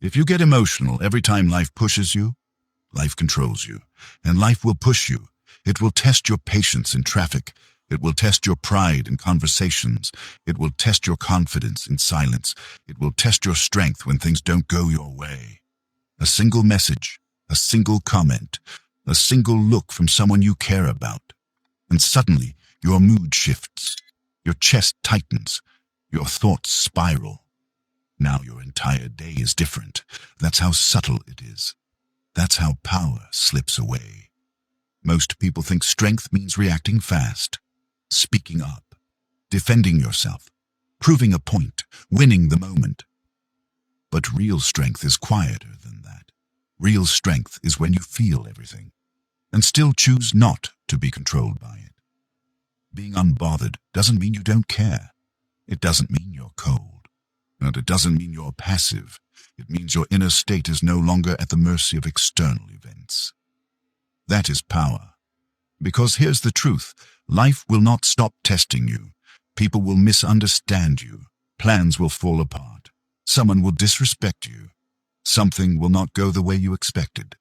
If you get emotional every time life pushes you, life controls you, and life will push you. It will test your patience in traffic. It will test your pride in conversations. It will test your confidence in silence. It will test your strength when things don't go your way. A single message, a single comment, a single look from someone you care about, and suddenly your mood shifts, your chest tightens, your thoughts spiral. Now your entire day is different. That's how subtle it is. That's how power slips away. Most people think strength means reacting fast, speaking up, defending yourself, proving a point, winning the moment. But real strength is quieter than that. Real strength is when you feel everything and still choose not to be controlled by it. Being unbothered doesn't mean you don't care. It doesn't mean you're cold. And it doesn't mean you're passive. It means your inner state is no longer at the mercy of external events. That is power. Because here's the truth. Life will not stop testing you. People will misunderstand you. Plans will fall apart. Someone will disrespect you. Something will not go the way you expected.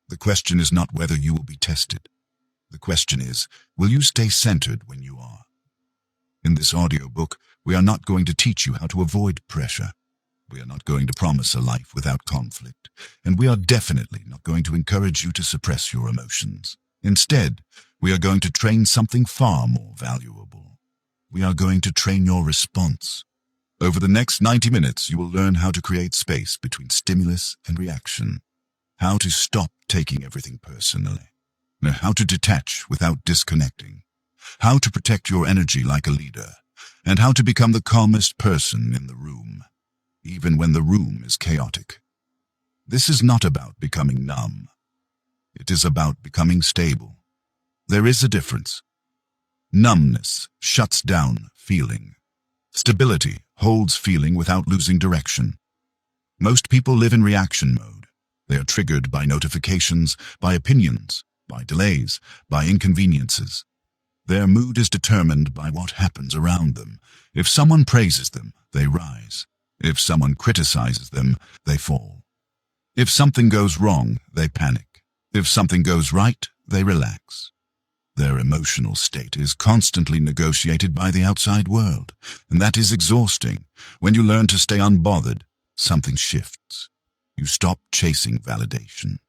The question is not whether you will be tested. The question is, will you stay centered when you are? In this audiobook, we are not going to teach you how to avoid pressure. We are not going to promise a life without conflict, and we are definitely not going to encourage you to suppress your emotions. Instead, we are going to train something far more valuable. We are going to train your response. Over the next 90 minutes, you will learn how to create space between stimulus and reaction, how to stop taking everything personally, how to detach without disconnecting, how to protect your energy like a leader, and how to become the calmest person in the room, even when the room is chaotic. This is not about becoming numb. It is about becoming stable. There is a difference. Numbness shuts down feeling. Stability holds feeling without losing direction. Most people live in reaction mode. They are triggered by notifications, by opinions, by delays, by inconveniences. Their mood is determined by what happens around them. If someone praises them, they rise. If someone criticizes them, they fall. If something goes wrong, they panic. If something goes right, they relax. Their emotional state is constantly negotiated by the outside world, and that is exhausting. When you learn to stay unbothered, something shifts. You stop chasing validation.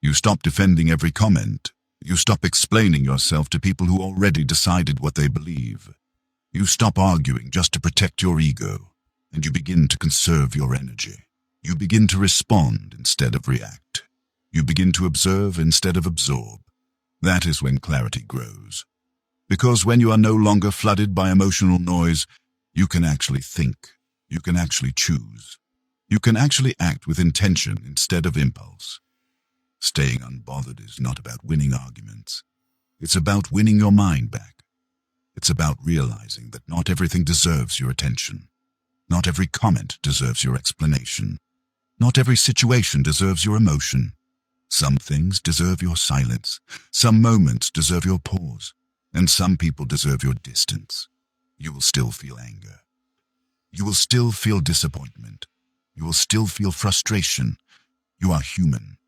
You stop defending every comment. You stop explaining yourself to people who already decided what they believe. You stop arguing just to protect your ego, and you begin to conserve your energy. You begin to respond instead of react. You begin to observe instead of absorb. That is when clarity grows. Because when you are no longer flooded by emotional noise, you can actually think. You can actually choose. You can actually act with intention instead of impulse. Staying unbothered is not about winning arguments. It's about winning your mind back. It's about realizing that not everything deserves your attention. Not every comment deserves your explanation. Not every situation deserves your emotion. Some things deserve your silence. Some moments deserve your pause. And some people deserve your distance. You will still feel anger. You will still feel disappointment. You will still feel frustration. You are human.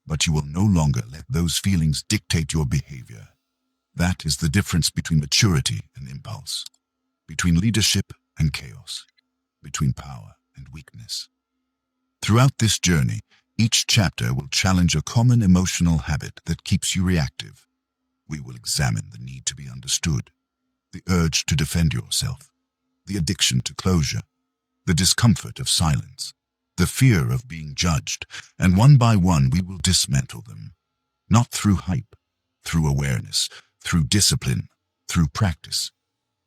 But you will no longer let those feelings dictate your behavior. That is the difference between maturity and impulse, between leadership and chaos, between power and weakness. Throughout this journey, each chapter will challenge a common emotional habit that keeps you reactive. We will examine the need to be understood, the urge to defend yourself, the addiction to closure, the discomfort of silence, the fear of being judged, and one by one we will dismantle them. Not through hype, through awareness, through discipline, through practice.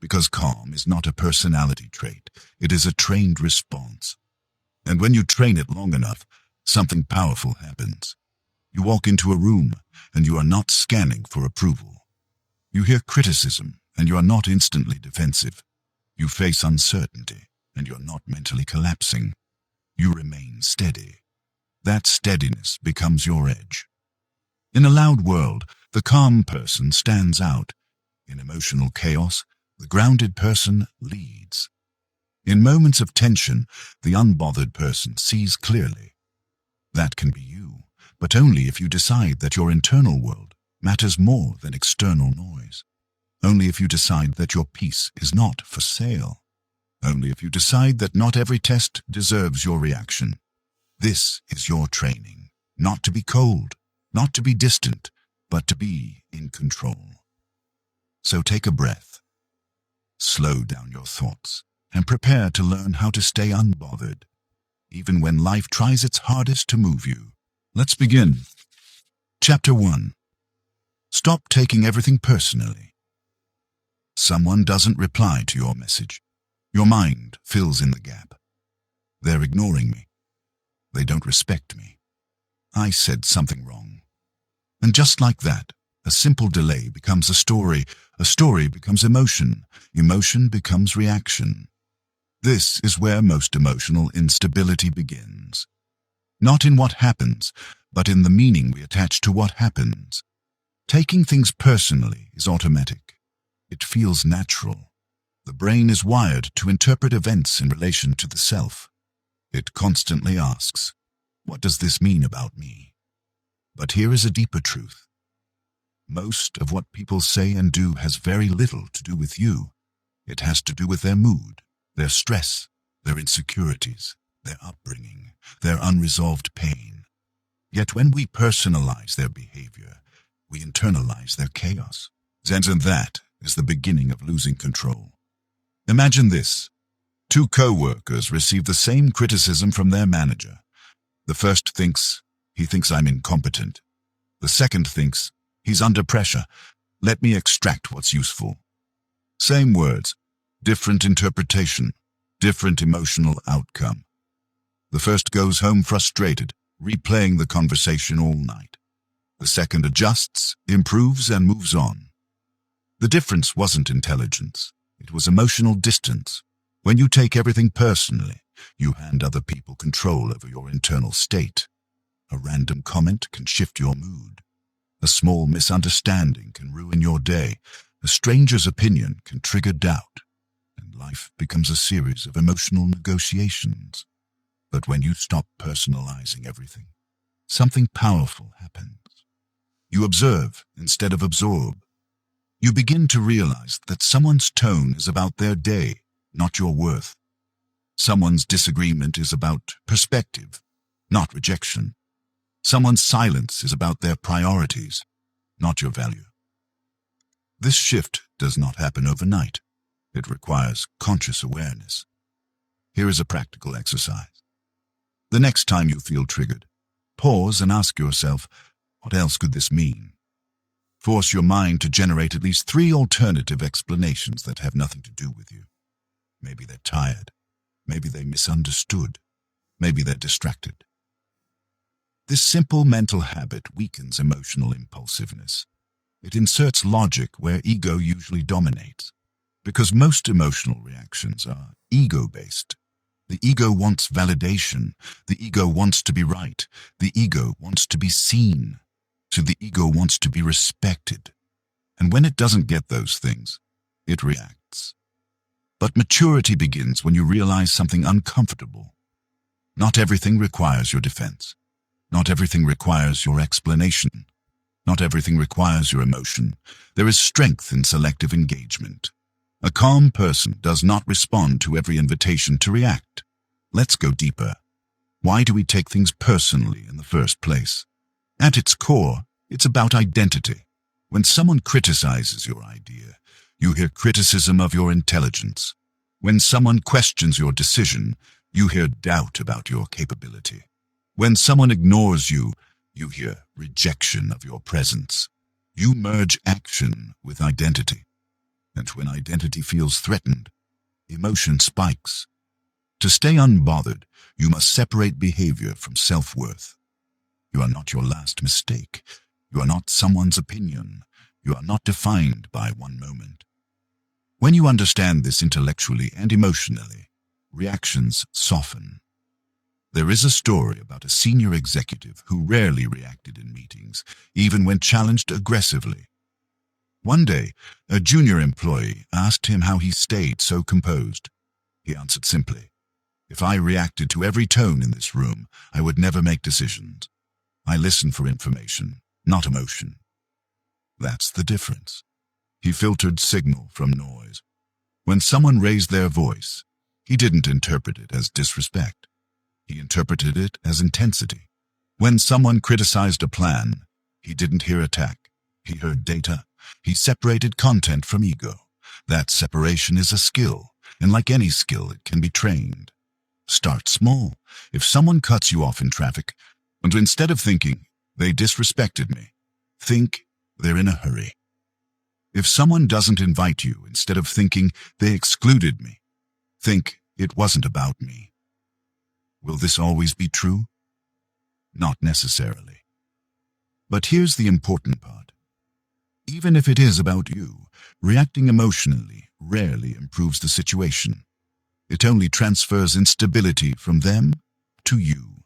Because calm is not a personality trait, it is a trained response. And when you train it long enough, something powerful happens. You walk into a room, and you are not scanning for approval. You hear criticism, and you are not instantly defensive. You face uncertainty, and you are not mentally collapsing. You remain steady. That steadiness becomes your edge. In a loud world, the calm person stands out. In emotional chaos, the grounded person leads. In moments of tension, the unbothered person sees clearly. That can be you, but only if you decide that your internal world matters more than external noise. Only if you decide that your peace is not for sale. Only if you decide that not every test deserves your reaction. This is your training, not to be cold, not to be distant, but to be in control. So take a breath, slow down your thoughts, and prepare to learn how to stay unbothered, even when life tries its hardest to move you. Let's begin. Chapter 1. Stop taking everything personally. Someone doesn't reply to your message. Your mind fills in the gap. They're ignoring me. They don't respect me. I said something wrong. And just like that, a simple delay becomes a story becomes emotion becomes reaction. This is where most emotional instability begins. Not in what happens, but in the meaning we attach to what happens. Taking things personally is automatic. It feels natural. The brain is wired to interpret events in relation to the self. It constantly asks, "What does this mean about me?" But here is a deeper truth. Most of what people say and do has very little to do with you. It has to do with their mood, their stress, their insecurities, their upbringing, their unresolved pain. Yet when we personalize their behavior, we internalize their chaos. And that is the beginning of losing control. Imagine this. 2 co-workers receive the same criticism from their manager. The first thinks, "He thinks I'm incompetent." The second thinks, "He's under pressure. Let me extract what's useful." Same words, different interpretation, different emotional outcome. The first goes home frustrated, replaying the conversation all night. The second adjusts, improves, and moves on. The difference wasn't intelligence. It was emotional distance. When you take everything personally, you hand other people control over your internal state. A random comment can shift your mood. A small misunderstanding can ruin your day. A stranger's opinion can trigger doubt. And life becomes a series of emotional negotiations. But when you stop personalizing everything, something powerful happens. You observe instead of absorb. You begin to realize that someone's tone is about their day, not your worth. Someone's disagreement is about perspective, not rejection. Someone's silence is about their priorities, not your value. This shift does not happen overnight. It requires conscious awareness. Here is a practical exercise. The next time you feel triggered, pause and ask yourself, what else could this mean? Force your mind to generate at least 3 alternative explanations that have nothing to do with you. Maybe they're tired. Maybe they misunderstood. Maybe they're distracted. This simple mental habit weakens emotional impulsiveness. It inserts logic where ego usually dominates, because most emotional reactions are ego-based. The ego wants validation. The ego wants to be right. The ego wants to be seen. So the ego wants to be respected. And when it doesn't get those things, it reacts. But maturity begins when you realize something uncomfortable. Not everything requires your defense. Not everything requires your explanation. Not everything requires your emotion. There is strength in selective engagement. A calm person does not respond to every invitation to react. Let's go deeper. Why do we take things personally in the first place? At its core, it's about identity. When someone criticizes your idea, you hear criticism of your intelligence. When someone questions your decision, you hear doubt about your capability. When someone ignores you, you hear rejection of your presence. You merge action with identity. And when identity feels threatened, emotion spikes. To stay unbothered, you must separate behavior from self-worth. You are not your last mistake. You are not someone's opinion. You are not defined by one moment. When you understand this intellectually and emotionally, reactions soften. There is a story about a senior executive who rarely reacted in meetings, even when challenged aggressively. One day, a junior employee asked him how he stayed so composed. He answered simply, "If I reacted to every tone in this room, I would never make decisions. I listen for information, not emotion." That's the difference. He filtered signal from noise. When someone raised their voice, he didn't interpret it as disrespect. He interpreted it as intensity. When someone criticized a plan, he didn't hear attack. He heard data. He separated content from ego. That separation is a skill, and like any skill, it can be trained. Start small. If someone cuts you off in traffic, and instead of thinking, "They disrespected me," think, "They're in a hurry." If someone doesn't invite you, instead of thinking, "They excluded me," think, "It wasn't about me." Will this always be true? Not necessarily. But here's the important part. Even if it is about you, reacting emotionally rarely improves the situation. It only transfers instability from them to you.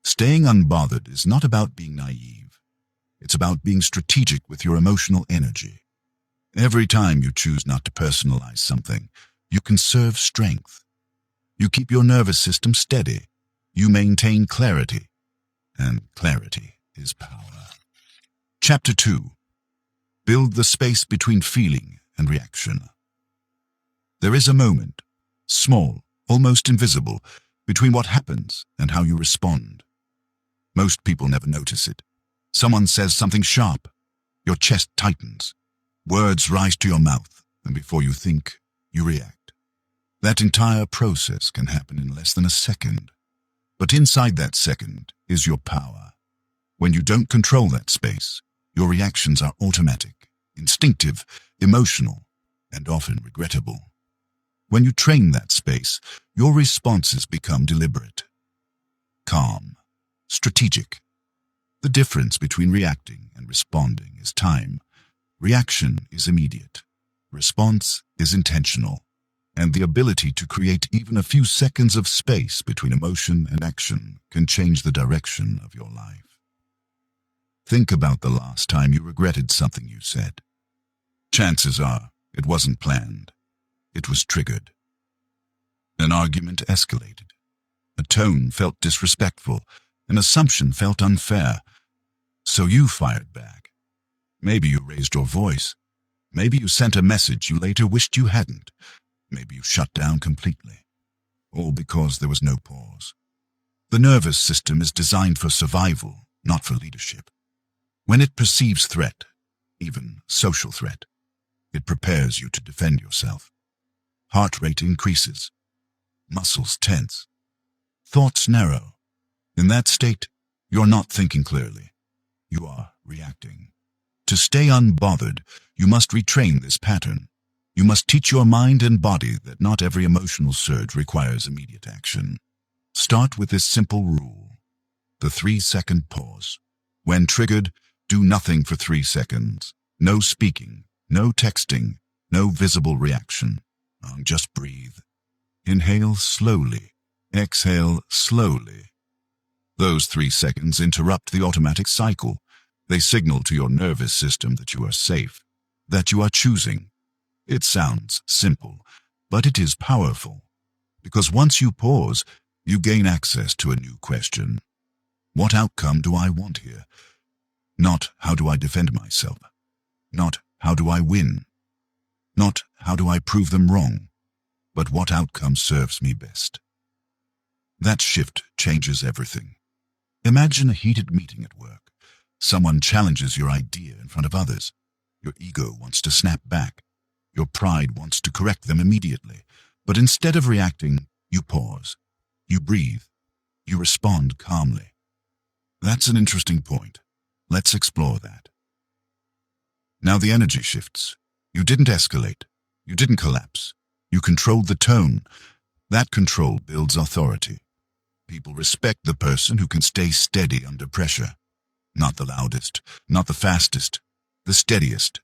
Staying unbothered is not about being naive. It's about being strategic with your emotional energy. Every time you choose not to personalize something, you conserve strength. You keep your nervous system steady. You maintain clarity. And clarity is power. Chapter 2. Build the space between feeling and reaction. There is a moment, small, almost invisible, between what happens and how you respond. Most people never notice it. Someone says something sharp. Your chest tightens. Words rise to your mouth, and before you think, you react. That entire process can happen in less than a second. But inside that second is your power. When you don't control that space, your reactions are automatic, instinctive, emotional, and often regrettable. When you train that space, your responses become deliberate, calm, strategic. The difference between reacting and responding is time. Reaction is immediate. Response is intentional. And the ability to create even a few seconds of space between emotion and action can change the direction of your life. Think about the last time you regretted something you said. Chances are it wasn't planned. It was triggered. An argument escalated. A tone felt disrespectful. An assumption felt unfair. So you fired back. Maybe you raised your voice. Maybe you sent a message you later wished you hadn't. Maybe you shut down completely. All because there was no pause. The nervous system is designed for survival, not for leadership. When it perceives threat, even social threat, it prepares you to defend yourself. Heart rate increases. Muscles tense. Thoughts narrow. In that state, you're not thinking clearly. You are reacting. To stay unbothered, you must retrain this pattern. You must teach your mind and body that not every emotional surge requires immediate action. Start with this simple rule: the 3-second pause. When triggered, do nothing for 3 seconds. No speaking, no texting, no visible reaction. Just breathe. Inhale slowly. Exhale slowly. Those 3 seconds interrupt the automatic cycle. They signal to your nervous system that you are safe, that you are choosing. It sounds simple, but it is powerful. Because once you pause, you gain access to a new question. What outcome do I want here? Not how do I defend myself? Not how do I win? Not how do I prove them wrong? But what outcome serves me best? That shift changes everything. Imagine a heated meeting at work. Someone challenges your idea in front of others. Your ego wants to snap back. Your pride wants to correct them immediately. But instead of reacting, you pause. You breathe. You respond calmly. That's an interesting point. Let's explore that. Now the energy shifts. You didn't escalate. You didn't collapse. You controlled the tone. That control builds authority. People respect the person who can stay steady under pressure. Not the loudest, not the fastest, the steadiest.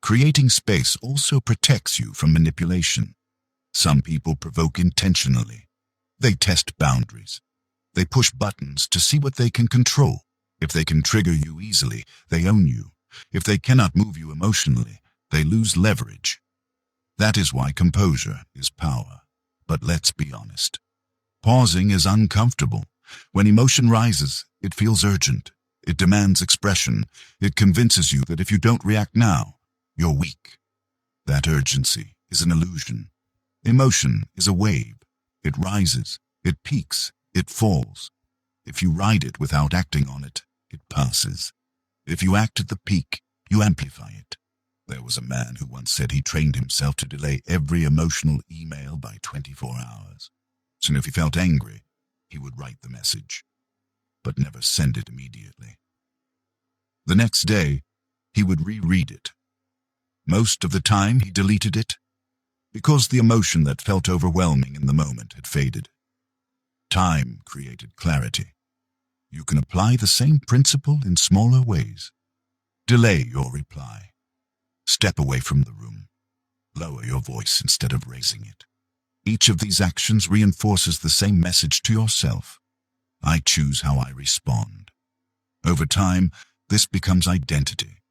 Creating space also protects you from manipulation. Some people provoke intentionally. They test boundaries. They push buttons to see what they can control. If they can trigger you easily, they own you. If they cannot move you emotionally, they lose leverage. That is why composure is power. But let's be honest. Pausing is uncomfortable. When emotion rises, it feels urgent. It demands expression. It convinces you that if you don't react now, you're weak. That urgency is an illusion. Emotion is a wave. It rises, it peaks, it falls. If you ride it without acting on it, it passes. If you act at the peak, you amplify it. There was a man who once said he trained himself to delay every emotional email by 24 hours. So if he felt angry, he would write the message, but never send it immediately. The next day, he would reread it. Most of the time, he deleted it, because the emotion that felt overwhelming in the moment had faded. Time created clarity. You can apply the same principle in smaller ways. Delay your reply. Step away from the room. Lower your voice instead of raising it. Each of these actions reinforces the same message to yourself. I choose how I respond. Over time, this becomes identity.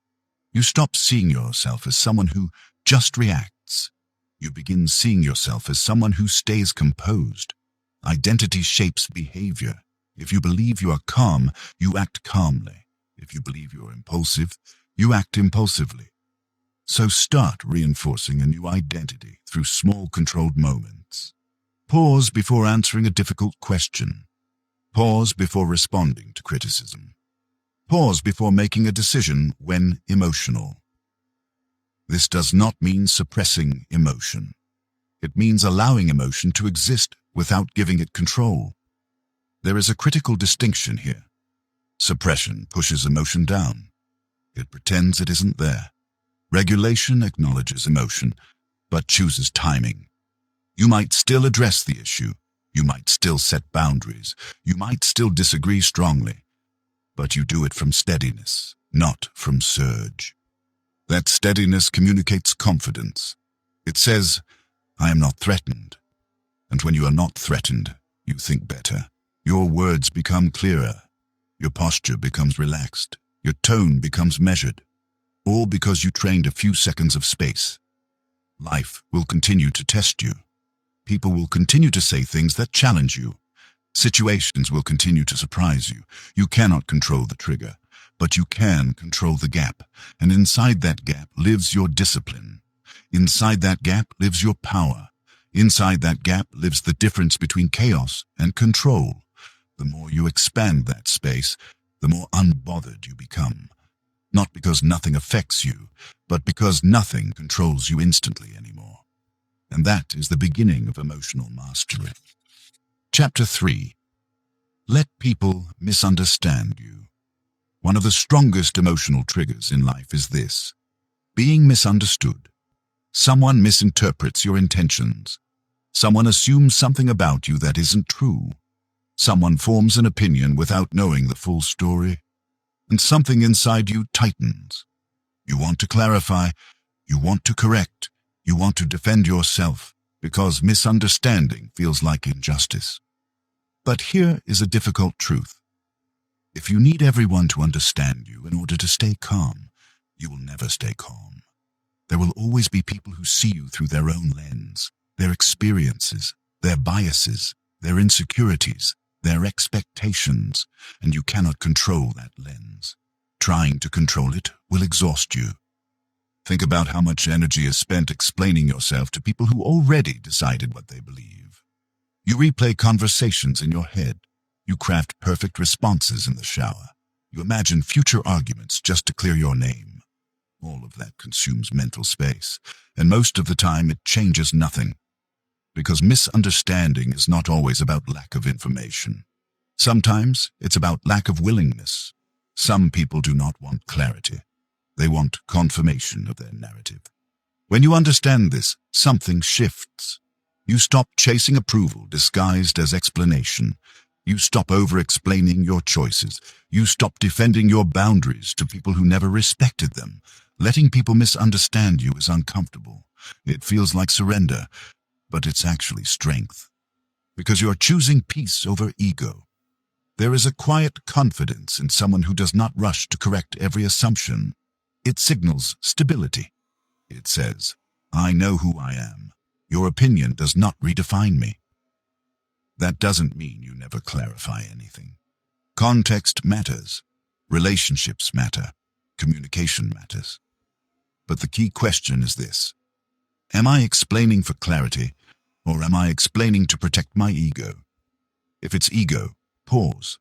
You stop seeing yourself as someone who just reacts. You begin seeing yourself as someone who stays composed. Identity shapes behavior. If you believe you are calm, you act calmly. If you believe you are impulsive, you act impulsively. So start reinforcing a new identity through small controlled moments. Pause before answering a difficult question. Pause before responding to criticism. Pause before making a decision when emotional. This does not mean suppressing emotion. It means allowing emotion to exist without giving it control. There is a critical distinction here. Suppression pushes emotion down. It pretends it isn't there. Regulation acknowledges emotion, but chooses timing. You might still address the issue. You might still set boundaries. You might still disagree strongly. But you do it from steadiness, not from surge. That steadiness communicates confidence. It says, I am not threatened. And when you are not threatened, you think better. Your words become clearer. Your posture becomes relaxed. Your tone becomes measured. All because you trained a few seconds of space. Life will continue to test you. People will continue to say things that challenge you. Situations will continue to surprise you. You cannot control the trigger, but you can control the gap. And inside that gap lives your discipline. Inside that gap lives your power. Inside that gap lives the difference between chaos and control. The more you expand that space, the more unbothered you become. Not because nothing affects you, but because nothing controls you instantly anymore. And that is the beginning of emotional mastery. Chapter 3. Let people misunderstand you. One of the strongest emotional triggers in life is this: being misunderstood. Someone misinterprets your intentions. Someone assumes something about you that isn't true. Someone forms an opinion without knowing the full story. And something inside you tightens. You want to clarify, you want to correct, you want to defend yourself, because misunderstanding feels like injustice. But here is a difficult truth. If you need everyone to understand you in order to stay calm, you will never stay calm. There will always be people who see you through their own lens, their experiences, their biases, their insecurities, their expectations, and you cannot control that lens. Trying to control it will exhaust you. Think about how much energy is spent explaining yourself to people who already decided what they believe. You replay conversations in your head. You craft perfect responses in the shower. You imagine future arguments just to clear your name. All of that consumes mental space, and most of the time it changes nothing. Because misunderstanding is not always about lack of information. Sometimes it's about lack of willingness. Some people do not want clarity. They want confirmation of their narrative. When you understand this, something shifts. You stop chasing approval disguised as explanation. You stop over-explaining your choices. You stop defending your boundaries to people who never respected them. Letting people misunderstand you is uncomfortable. It feels like surrender, but it's actually strength. Because you're choosing peace over ego. There is a quiet confidence in someone who does not rush to correct every assumption. It signals stability. It says, I know who I am. Your opinion does not redefine me. That doesn't mean you never clarify anything. Context matters. Relationships matter. Communication matters. But the key question is this: am I explaining for clarity, or am I explaining to protect my ego? If it's ego, pause.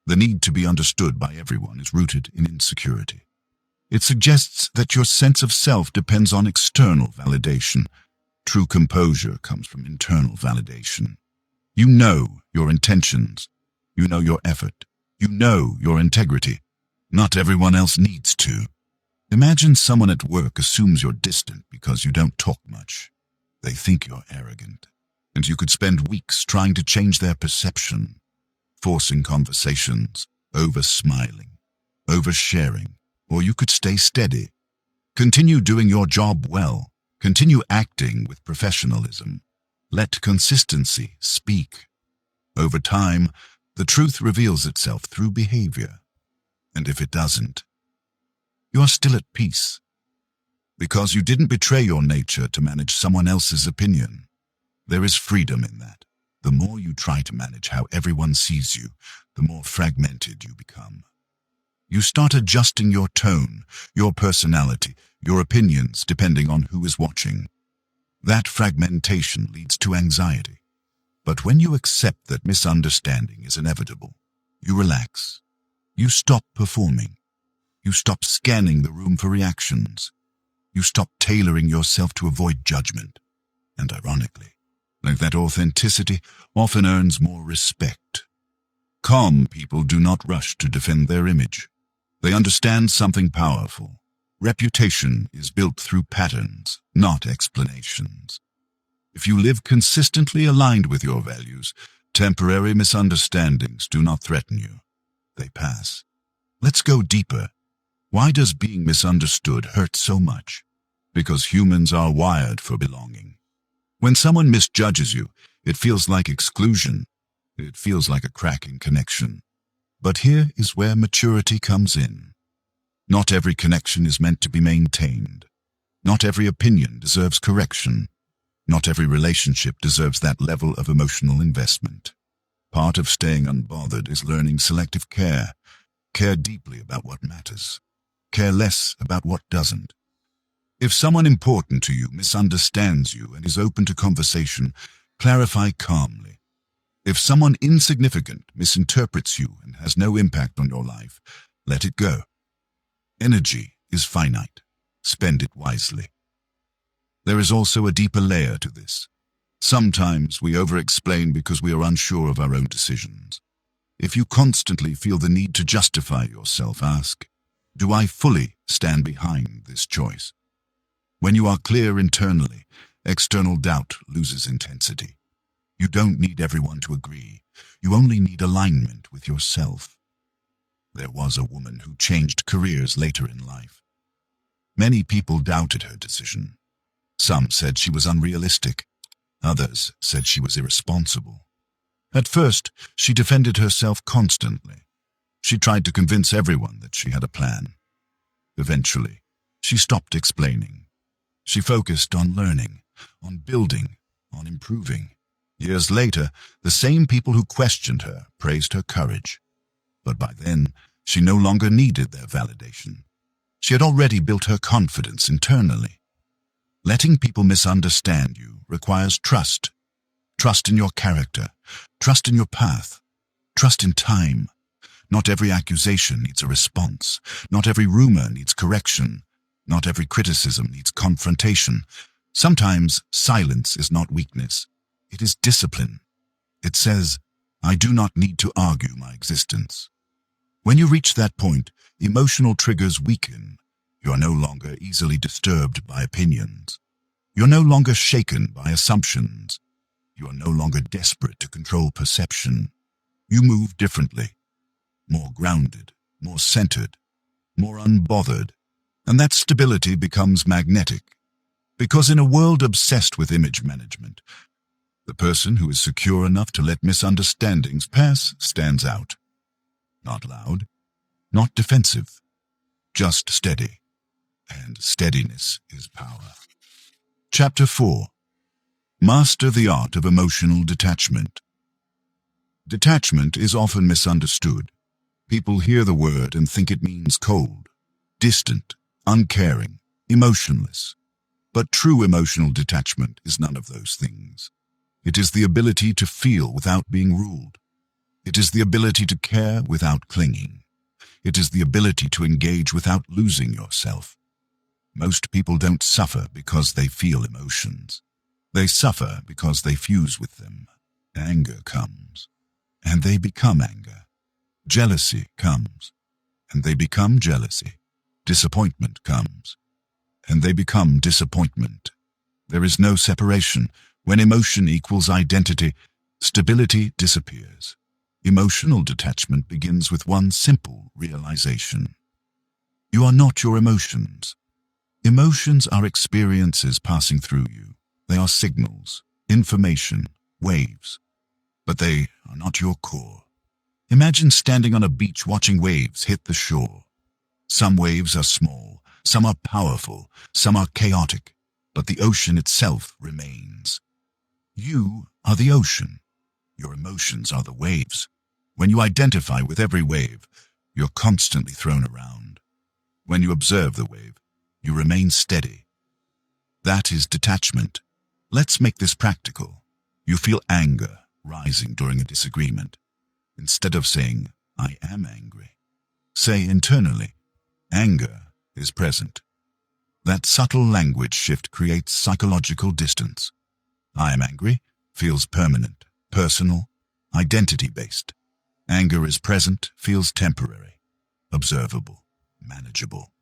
The need to be understood by everyone is rooted in insecurity. It suggests that your sense of self depends on external validation. True composure comes from internal validation. You know your intentions. You know your effort. You know your integrity. Not everyone else needs to. Imagine someone at work assumes you're distant because you don't talk much. They think you're arrogant, and you could spend weeks trying to change their perception, forcing conversations, over-smiling, over-sharing, or you could stay steady. Continue doing your job well. Continue acting with professionalism. Let consistency speak. Over time, the truth reveals itself through behavior. And if it doesn't, you are still at peace, because you didn't betray your nature to manage someone else's opinion. There is freedom in that. The more you try to manage how everyone sees you, the more fragmented you become. You start adjusting your tone, your personality, your opinions depending on who is watching. That fragmentation leads to anxiety. But when you accept that misunderstanding is inevitable, you relax. You stop performing. You stop scanning the room for reactions. You stop tailoring yourself to avoid judgment. And ironically, like that authenticity often earns more respect. Calm people do not rush to defend their image. They understand something powerful. Reputation is built through patterns, not explanations. If you live consistently aligned with your values, temporary misunderstandings do not threaten you. They pass. Let's go deeper. Why does being misunderstood hurt so much? Because humans are wired for belonging. When someone misjudges you, it feels like exclusion. It feels like a crack in connection. But here is where maturity comes in. Not every connection is meant to be maintained. Not every opinion deserves correction. Not every relationship deserves that level of emotional investment. Part of staying unbothered is learning selective care. Care deeply about what matters. Care less about what doesn't. If someone important to you misunderstands you and is open to conversation, clarify calmly. If someone insignificant misinterprets you and has no impact on your life, let it go. Energy is finite. Spend it wisely. There is also a deeper layer to this. Sometimes we over-explain because we are unsure of our own decisions. If you constantly feel the need to justify yourself, ask, do I fully stand behind this choice? When you are clear internally, external doubt loses intensity. You don't need everyone to agree. You only need alignment with yourself. There was a woman who changed careers later in life. Many people doubted her decision. Some said she was unrealistic. Others said she was irresponsible. At first, she defended herself constantly. She tried to convince everyone that she had a plan. Eventually, she stopped explaining. She focused on learning, on building, on improving. Years later, the same people who questioned her praised her courage. But by then, she no longer needed their validation. She had already built her confidence internally. Letting people misunderstand you requires trust. Trust in your character. Trust in your path. Trust in time. Not every accusation needs a response. Not every rumor needs correction. Not every criticism needs confrontation. Sometimes silence is not weakness. It is discipline. It says, I do not need to argue my existence. When you reach that point, emotional triggers weaken. You are no longer easily disturbed by opinions. You're no longer shaken by assumptions. You are no longer desperate to control perception. You move differently, more grounded, more centered, more unbothered. And that stability becomes magnetic. Because in a world obsessed with image management, the person who is secure enough to let misunderstandings pass stands out. Not loud, not defensive, just steady. And steadiness is power. Chapter 4. Master the art of emotional detachment. Detachment is often misunderstood. People hear the word and think it means cold, distant, uncaring, emotionless. But true emotional detachment is none of those things. It is the ability to feel without being ruled. It is the ability to care without clinging. It is the ability to engage without losing yourself. Most people don't suffer because they feel emotions. They suffer because they fuse with them. Anger comes, and they become anger. Jealousy comes, and they become jealousy. Disappointment comes, and they become disappointment. There is no separation. When emotion equals identity, stability disappears. Emotional detachment begins with one simple realization. You are not your emotions. Emotions are experiences passing through you. They are signals, information, waves. But they are not your core. Imagine standing on a beach watching waves hit the shore. Some waves are small, some are powerful, some are chaotic, but the ocean itself remains. You are the ocean. Your emotions are the waves. When you identify with every wave, you're constantly thrown around. When you observe the wave, you remain steady. That is detachment. Let's make this practical. You feel anger rising during a disagreement. Instead of saying, "I am angry," say internally, "Anger is present." That subtle language shift creates psychological distance. "I am angry" feels permanent, personal, identity-based. Anger is present feels temporary, observable, manageable.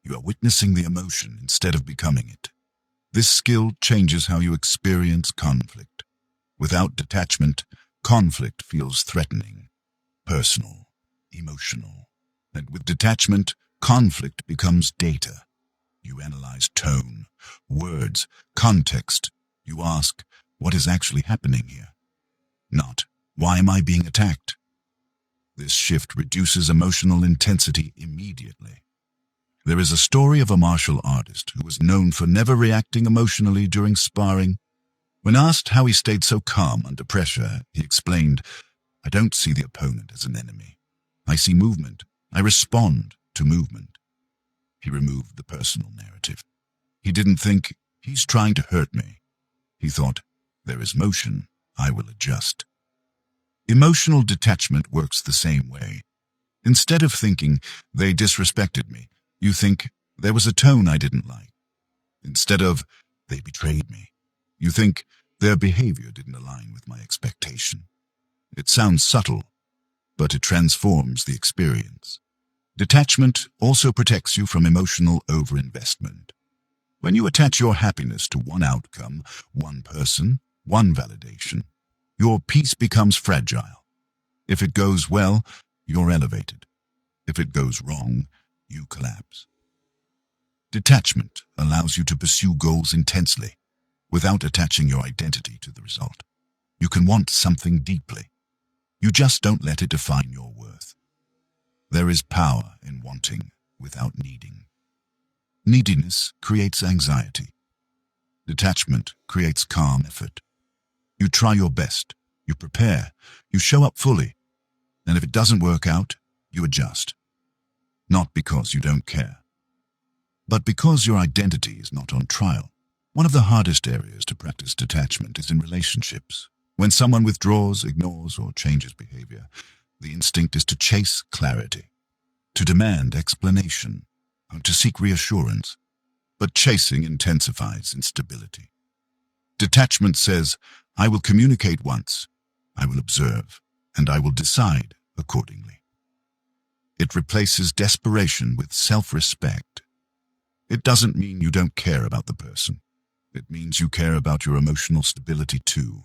You are witnessing the emotion instead of becoming it. This skill changes how you experience conflict. Without detachment, conflict feels threatening, personal, emotional. And with detachment, conflict becomes data. You analyze tone, words, context. You ask, what is actually happening here? Not, why am I being attacked? This shift reduces emotional intensity immediately. There is a story of a martial artist who was known for never reacting emotionally during sparring. When asked how he stayed so calm under pressure, he explained, "I don't see the opponent as an enemy. I see movement. I respond to movement." He removed the personal narrative. He didn't think, "He's trying to hurt me." He thought, "There is motion. I will adjust." Emotional detachment works the same way. Instead of thinking, "They disrespected me," you think, "There was a tone I didn't like." Instead of, "They betrayed me," you think, "Their behavior didn't align with my expectation." It sounds subtle, but it transforms the experience. Detachment also protects you from emotional overinvestment. When you attach your happiness to one outcome, one person, one validation, your peace becomes fragile. If it goes well, you're elevated. If it goes wrong, you collapse. Detachment allows you to pursue goals intensely, without attaching your identity to the result. You can want something deeply. You just don't let it define your worth. There is power in wanting without needing. Neediness creates anxiety. Detachment creates calm effort. You try your best, you prepare, you show up fully, and if it doesn't work out, you adjust. Not because you don't care, but because your identity is not on trial. One of the hardest areas to practice detachment is in relationships. When someone withdraws, ignores, or changes behavior, the instinct is to chase clarity, to demand explanation, or to seek reassurance. But chasing intensifies instability. Detachment says, "I will communicate once, I will observe, and I will decide accordingly." It replaces desperation with self-respect. It doesn't mean you don't care about the person. It means you care about your emotional stability too.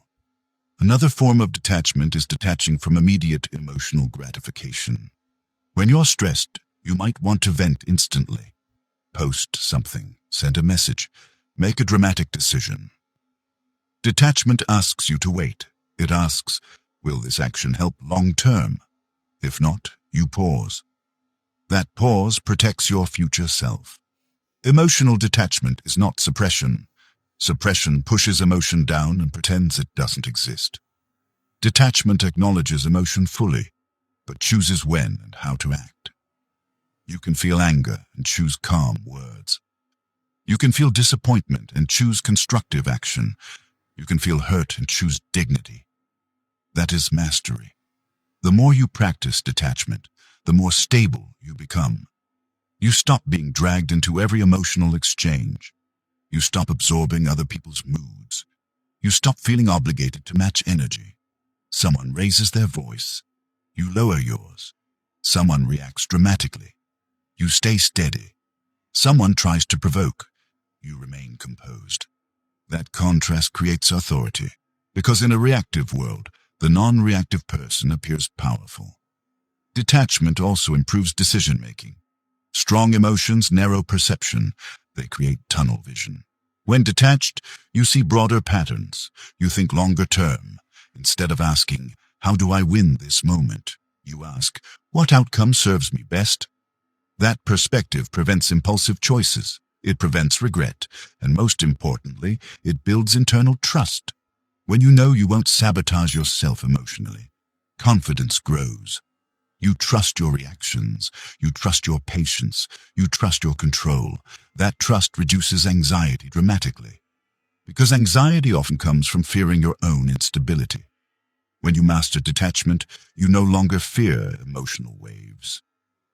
Another form of detachment is detaching from immediate emotional gratification. When you're stressed, you might want to vent instantly. Post something, send a message, make a dramatic decision. Detachment asks you to wait. It asks, will this action help long term? If not, you pause. That pause protects your future self. Emotional detachment is not suppression. Suppression pushes emotion down and pretends it doesn't exist. Detachment acknowledges emotion fully, but chooses when and how to act. You can feel anger and choose calm words. You can feel disappointment and choose constructive action. You can feel hurt and choose dignity. That is mastery. The more you practice detachment, the more stable you become. You stop being dragged into every emotional exchange. You stop absorbing other people's moods. You stop feeling obligated to match energy. Someone raises their voice. You lower yours. Someone reacts dramatically. You stay steady. Someone tries to provoke. You remain composed. That contrast creates authority, because in a reactive world, the non-reactive person appears powerful. Detachment also improves decision-making. Strong emotions narrow perception. They create tunnel vision. When detached, you see broader patterns. You think longer term. Instead of asking, "How do I win this moment?" you ask, "What outcome serves me best?" That perspective prevents impulsive choices. It prevents regret. And most importantly, it builds internal trust. When you know you won't sabotage yourself emotionally, confidence grows. You trust your reactions. You trust your patience. You trust your control. That trust reduces anxiety dramatically, because anxiety often comes from fearing your own instability. When you master detachment, you no longer fear emotional waves.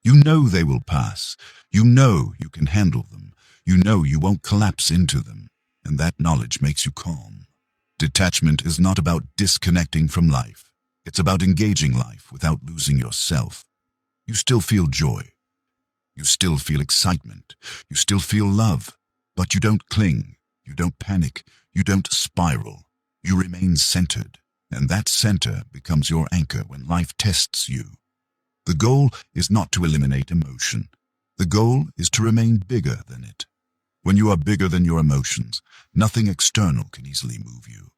You know they will pass. You know you can handle them. You know you won't collapse into them, and that knowledge makes you calm. Detachment is not about disconnecting from life. It's about engaging life without losing yourself. You still feel joy. You still feel excitement. You still feel love. But you don't cling. You don't panic. You don't spiral. You remain centered. And that center becomes your anchor when life tests you. The goal is not to eliminate emotion. The goal is to remain bigger than it. When you are bigger than your emotions, nothing external can easily move you.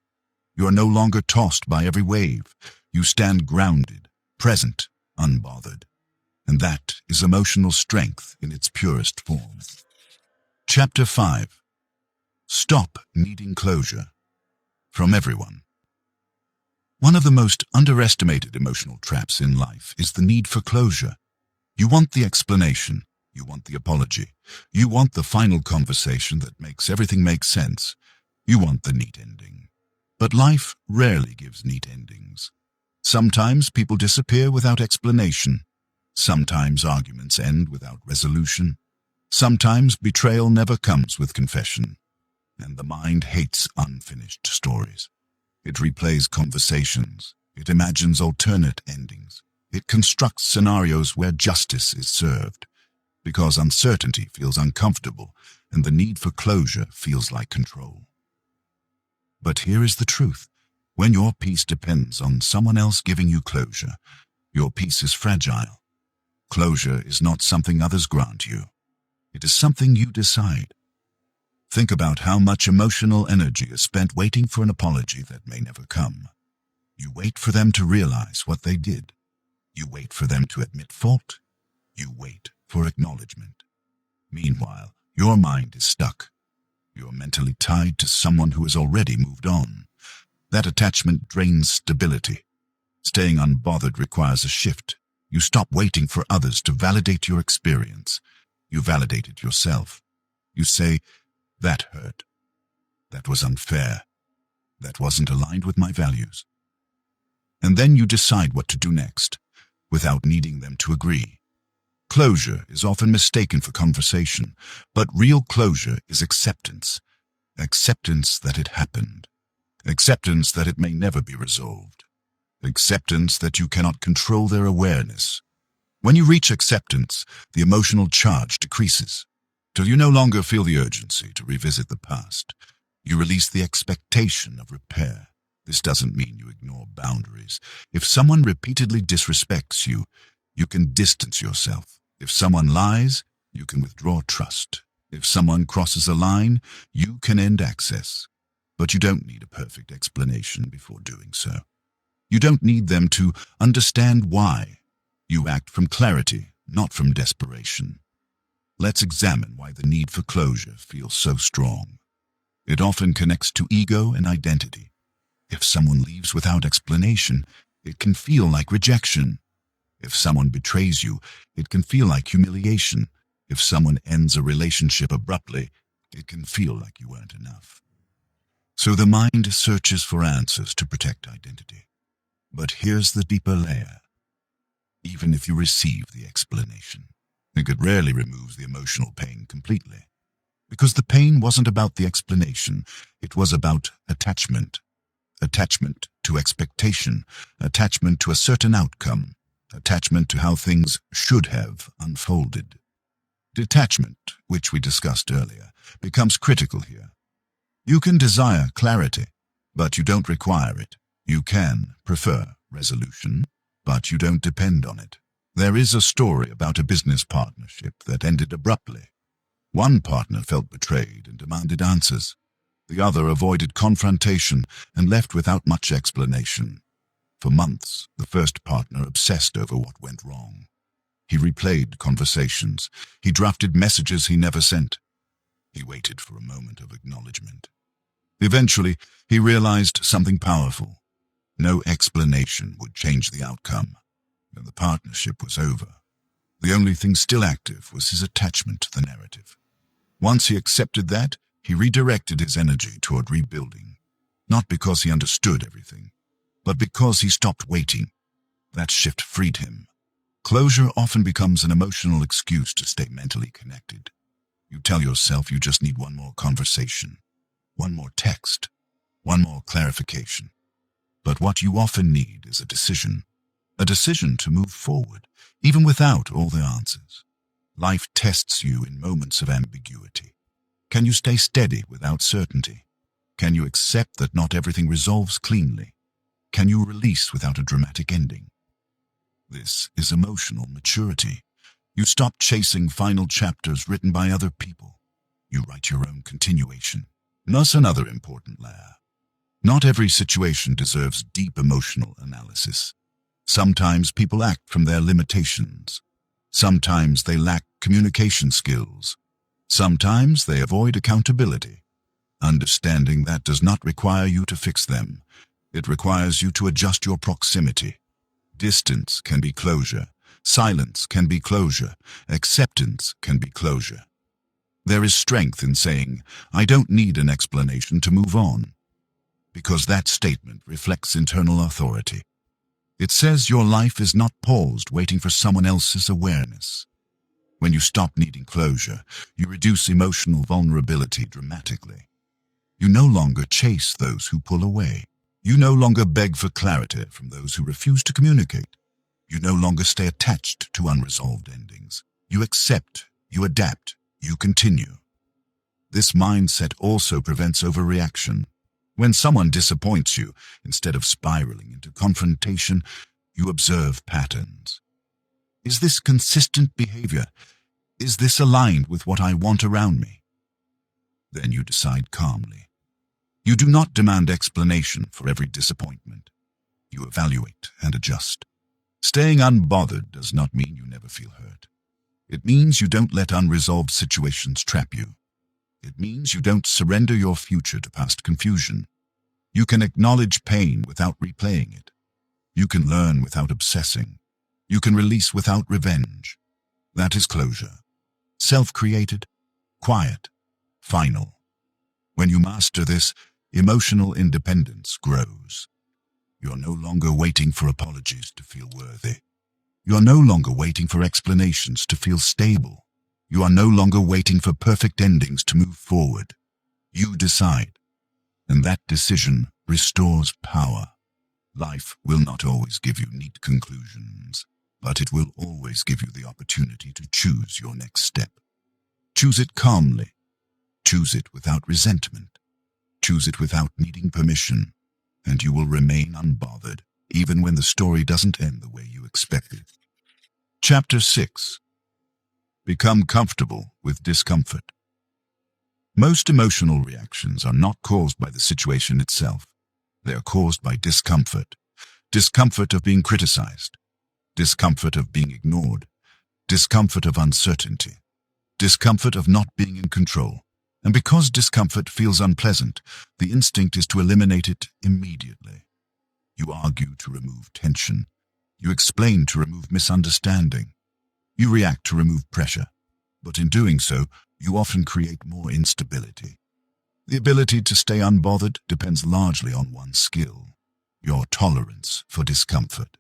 You are no longer tossed by every wave. You stand grounded, present, unbothered. And that is emotional strength in its purest form. Chapter 5. Stop needing closure. From everyone. One of the most underestimated emotional traps in life is the need for closure. You want the explanation. You want the apology. You want the final conversation that makes everything make sense. You want the neat ending. But life rarely gives neat endings. Sometimes people disappear without explanation. Sometimes arguments end without resolution. Sometimes betrayal never comes with confession. And the mind hates unfinished stories. It replays conversations. It imagines alternate endings. It constructs scenarios where justice is served, because uncertainty feels uncomfortable and the need for closure feels like control. But here is the truth. When your peace depends on someone else giving you closure, your peace is fragile. Closure is not something others grant you. It is something you decide. Think about how much emotional energy is spent waiting for an apology that may never come. You wait for them to realize what they did. You wait for them to admit fault. You wait for acknowledgement. Meanwhile, your mind is stuck. You're mentally tied to someone who has already moved on. That attachment drains stability. Staying unbothered requires a shift. You stop waiting for others to validate your experience. You validate it yourself. You say, "That hurt. That was unfair. That wasn't aligned with my values." And then you decide what to do next, without needing them to agree. Closure is often mistaken for conversation, but real closure is acceptance. Acceptance that it happened. Acceptance that it may never be resolved. Acceptance that you cannot control their awareness. When you reach acceptance, the emotional charge decreases, till you no longer feel the urgency to revisit the past. You release the expectation of repair. This doesn't mean you ignore boundaries. If someone repeatedly disrespects you, you can distance yourself. If someone lies, you can withdraw trust. If someone crosses a line, you can end access. But you don't need a perfect explanation before doing so. You don't need them to understand why. You act from clarity, not from desperation. Let's examine why the need for closure feels so strong. It often connects to ego and identity. If someone leaves without explanation, it can feel like rejection. If someone betrays you, it can feel like humiliation. If someone ends a relationship abruptly, it can feel like you weren't enough. So the mind searches for answers to protect identity. But here's the deeper layer. Even if you receive the explanation, it rarely removes the emotional pain completely. Because the pain wasn't about the explanation, it was about attachment. Attachment to expectation, attachment to a certain outcome, attachment to how things should have unfolded. Detachment, which we discussed earlier, becomes critical here. You can desire clarity, but you don't require it. You can prefer resolution, but you don't depend on it. There is a story about a business partnership that ended abruptly. One partner felt betrayed and demanded answers. The other avoided confrontation and left without much explanation. For months, the first partner obsessed over what went wrong. He replayed conversations. He drafted messages he never sent. He waited for a moment of acknowledgement. Eventually, he realized something powerful. No explanation would change the outcome, and the partnership was over. The only thing still active was his attachment to the narrative. Once he accepted that, he redirected his energy toward rebuilding, not because he understood everything, but because he stopped waiting. That shift freed him. Closure often becomes an emotional excuse to stay mentally connected. You tell yourself you just need one more conversation, one more text, one more clarification. But what you often need is a decision to move forward, even without all the answers. Life tests you in moments of ambiguity. Can you stay steady without certainty? Can you accept that not everything resolves cleanly? Can you release without a dramatic ending? This is emotional maturity. You stop chasing final chapters written by other people. You write your own continuation. Thus another important layer. Not every situation deserves deep emotional analysis. Sometimes people act from their limitations. Sometimes they lack communication skills. Sometimes they avoid accountability. Understanding that does not require you to fix them. It requires you to adjust your proximity. Distance can be closure. Silence can be closure. Acceptance can be closure. There is strength in saying, "I don't need an explanation to move on," because that statement reflects internal authority. It says your life is not paused waiting for someone else's awareness. When you stop needing closure, you reduce emotional vulnerability dramatically. You no longer chase those who pull away. You no longer beg for clarity from those who refuse to communicate. You no longer stay attached to unresolved endings. You accept, you adapt, you continue. This mindset also prevents overreaction. When someone disappoints you, instead of spiraling into confrontation, you observe patterns. Is this consistent behavior? Is this aligned with what I want around me? Then you decide calmly. You do not demand explanation for every disappointment. You evaluate and adjust. Staying unbothered does not mean you never feel hurt. It means you don't let unresolved situations trap you. It means you don't surrender your future to past confusion. You can acknowledge pain without replaying it. You can learn without obsessing. You can release without revenge. That is closure. Self-created, quiet, final. When you master this, emotional independence grows. You're no longer waiting for apologies to feel worthy. You are no longer waiting for explanations to feel stable. You are no longer waiting for perfect endings to move forward. You decide, and that decision restores power. Life will not always give you neat conclusions, but it will always give you the opportunity to choose your next step. Choose it calmly. Choose it without resentment. Choose it without needing permission, and you will remain unbothered, even when the story doesn't end the way you expected. Chapter 6. Become comfortable with discomfort. Most emotional reactions are not caused by the situation itself. They are caused by discomfort. Discomfort of being criticized. Discomfort of being ignored. Discomfort of uncertainty. Discomfort of not being in control. And because discomfort feels unpleasant, the instinct is to eliminate it immediately. You argue to remove tension. You explain to remove misunderstanding. You react to remove pressure. But in doing so, you often create more instability. The ability to stay unbothered depends largely on one skill: your tolerance for discomfort.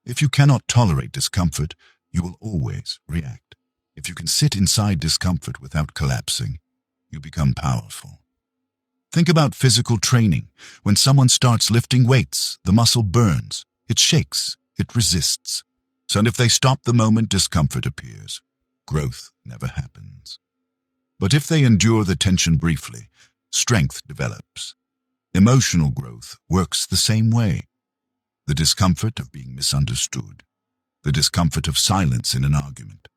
If you cannot tolerate discomfort, you will always react. If you can sit inside discomfort without collapsing, you become powerful. Think about physical training. When someone starts lifting weights, the muscle burns, it shakes, it resists. So if they stop the moment discomfort appears, growth never happens. But if they endure the tension briefly, strength develops. Emotional growth works the same way. The discomfort of being misunderstood, the discomfort of silence in an argument,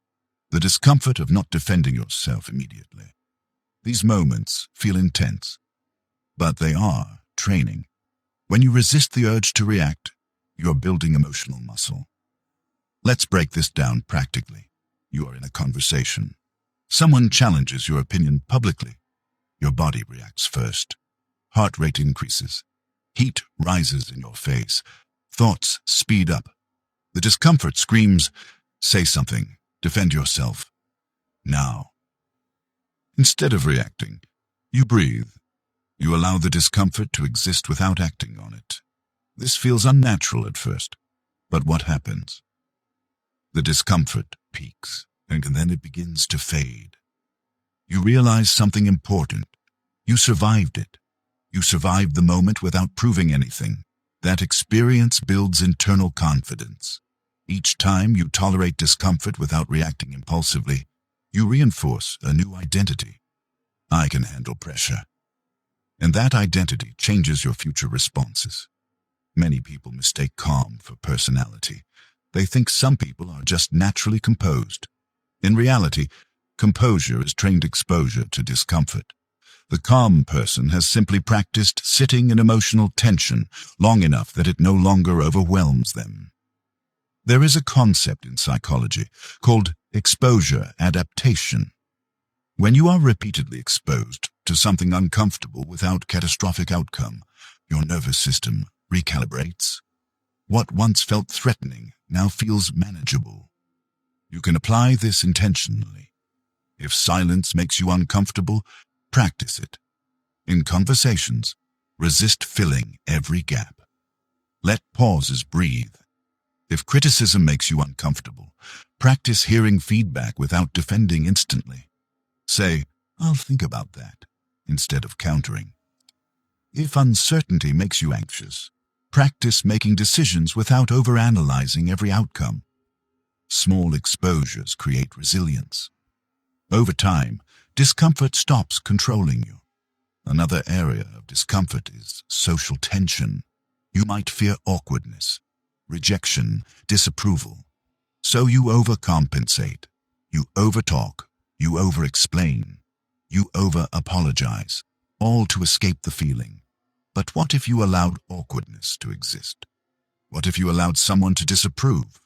the discomfort of not defending yourself immediately. These moments feel intense, but they are training. When you resist the urge to react, you're building emotional muscle. Let's break this down practically. You are in a conversation. Someone challenges your opinion publicly. Your body reacts first. Heart rate increases. Heat rises in your face. Thoughts speed up. The discomfort screams, "Say something, defend yourself, now." Instead of reacting, you breathe. You allow the discomfort to exist without acting on it. This feels unnatural at first, but what happens? The discomfort peaks, and then it begins to fade. You realize something important. You survived it. You survived the moment without proving anything. That experience builds internal confidence. Each time you tolerate discomfort without reacting impulsively, you reinforce a new identity. I can handle pressure. And that identity changes your future responses. Many people mistake calm for personality. They think some people are just naturally composed. In reality, composure is trained exposure to discomfort. The calm person has simply practiced sitting in emotional tension long enough that it no longer overwhelms them. There is a concept in psychology called exposure adaptation. When you are repeatedly exposed to something uncomfortable without catastrophic outcome, your nervous system recalibrates. What once felt threatening now feels manageable. You can apply this intentionally. If silence makes you uncomfortable, practice it. In conversations, resist filling every gap. Let pauses breathe. If criticism makes you uncomfortable, practice hearing feedback without defending instantly. Say, "I'll think about that," instead of countering. If uncertainty makes you anxious, practice making decisions without overanalyzing every outcome. Small exposures create resilience. Over time, discomfort stops controlling you. Another area of discomfort is social tension. You might fear awkwardness, rejection, disapproval. So you overcompensate. You overtalk. You over-explain. You over-apologize, all to escape the feeling. But what if you allowed awkwardness to exist? What if you allowed someone to disapprove?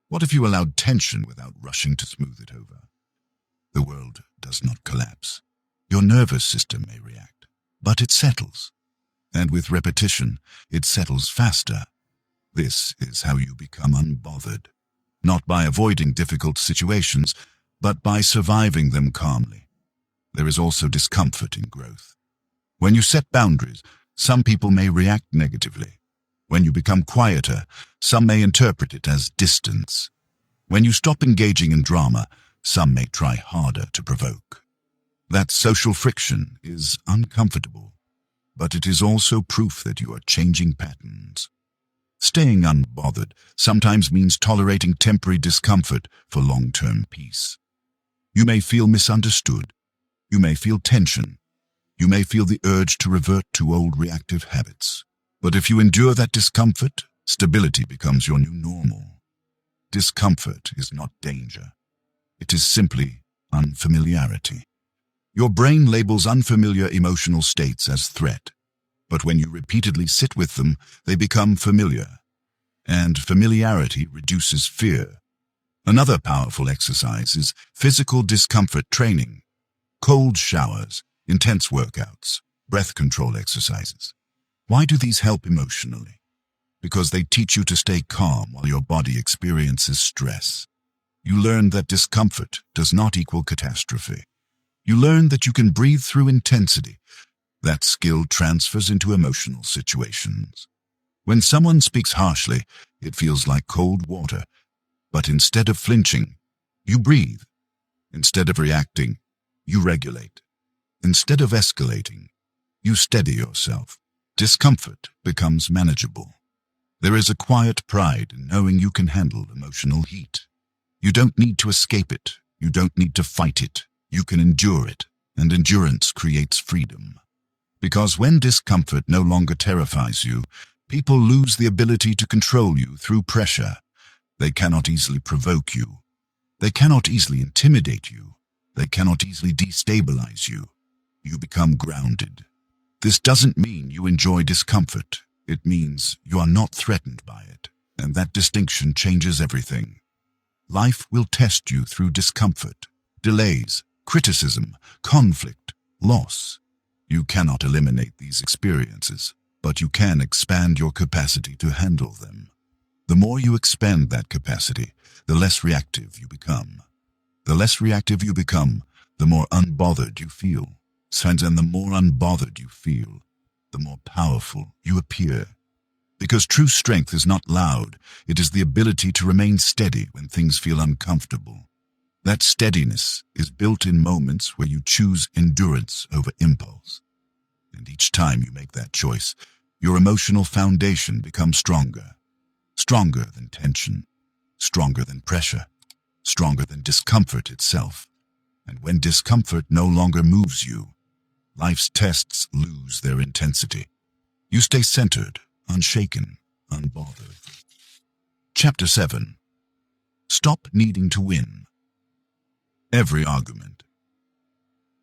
What if you allowed tension without rushing to smooth it over? The world does not collapse. Your nervous system may react, but it settles. And with repetition, it settles faster. This is how you become unbothered, not by avoiding difficult situations, but by surviving them calmly. There is also discomfort in growth. When you set boundaries, some people may react negatively. When you become quieter, some may interpret it as distance. When you stop engaging in drama, some may try harder to provoke. That social friction is uncomfortable, but it is also proof that you are changing patterns. Staying unbothered sometimes means tolerating temporary discomfort for long-term peace. You may feel misunderstood. You may feel tension. You may feel the urge to revert to old reactive habits. But if you endure that discomfort, stability becomes your new normal. Discomfort is not danger. It is simply unfamiliarity. Your brain labels unfamiliar emotional states as threat, but when you repeatedly sit with them, they become familiar. And familiarity reduces fear. Another powerful exercise is physical discomfort training. Cold showers, intense workouts, breath control exercises. Why do these help emotionally? Because they teach you to stay calm while your body experiences stress. You learn that discomfort does not equal catastrophe. You learn that you can breathe through intensity. That skill transfers into emotional situations. When someone speaks harshly, it feels like cold water. But instead of flinching, you breathe. Instead of reacting, you regulate. Instead of escalating, you steady yourself. Discomfort becomes manageable. There is a quiet pride in knowing you can handle emotional heat. You don't need to escape it. You don't need to fight it. You can endure it, and endurance creates freedom. Because when discomfort no longer terrifies you, people lose the ability to control you through pressure. They cannot easily provoke you. They cannot easily intimidate you. They cannot easily destabilize you. You become grounded. This doesn't mean you enjoy discomfort. It means you are not threatened by it, and that distinction changes everything. Life will test you through discomfort, delays, criticism, conflict, loss. You cannot eliminate these experiences, but you can expand your capacity to handle them. The more you expand that capacity, the less reactive you become. The less reactive you become, the more unbothered you feel. And the more unbothered you feel, the more powerful you appear. Because true strength is not loud, it is the ability to remain steady when things feel uncomfortable. That steadiness is built in moments where you choose endurance over impulse. And each time you make that choice, your emotional foundation becomes stronger. Stronger than tension, stronger than pressure, stronger than discomfort itself. And when discomfort no longer moves you, life's tests lose their intensity. You stay centered, unshaken, unbothered. Chapter 7. Stop needing to win. Every argument.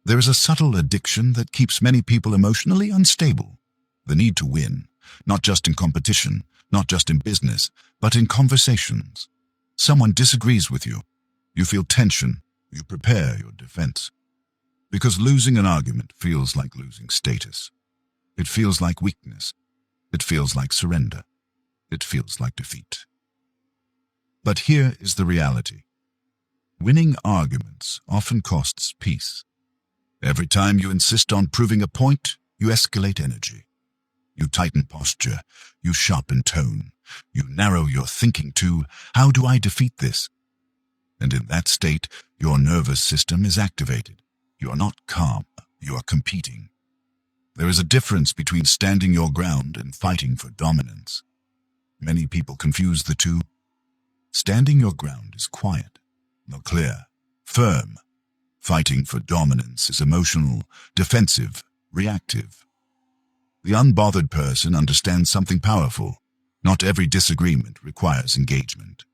There is a subtle addiction that keeps many people emotionally unstable. The need to win, not just in competition, not just in business, but in conversations. Someone disagrees with you. You feel tension. You prepare your defense. Because losing an argument feels like losing status. It feels like weakness. It feels like surrender. It feels like defeat. But here is the reality. Winning arguments often costs peace. Every time you insist on proving a point, you escalate energy. You tighten posture. You sharpen tone. You narrow your thinking to, how do I defeat this? And in that state, your nervous system is activated. You are not calm. You are competing. There is a difference between standing your ground and fighting for dominance. Many people confuse the two. Standing your ground is quiet, not clear, firm. Fighting for dominance is emotional, defensive, reactive. The unbothered person understands something powerful. Not every disagreement requires engagement.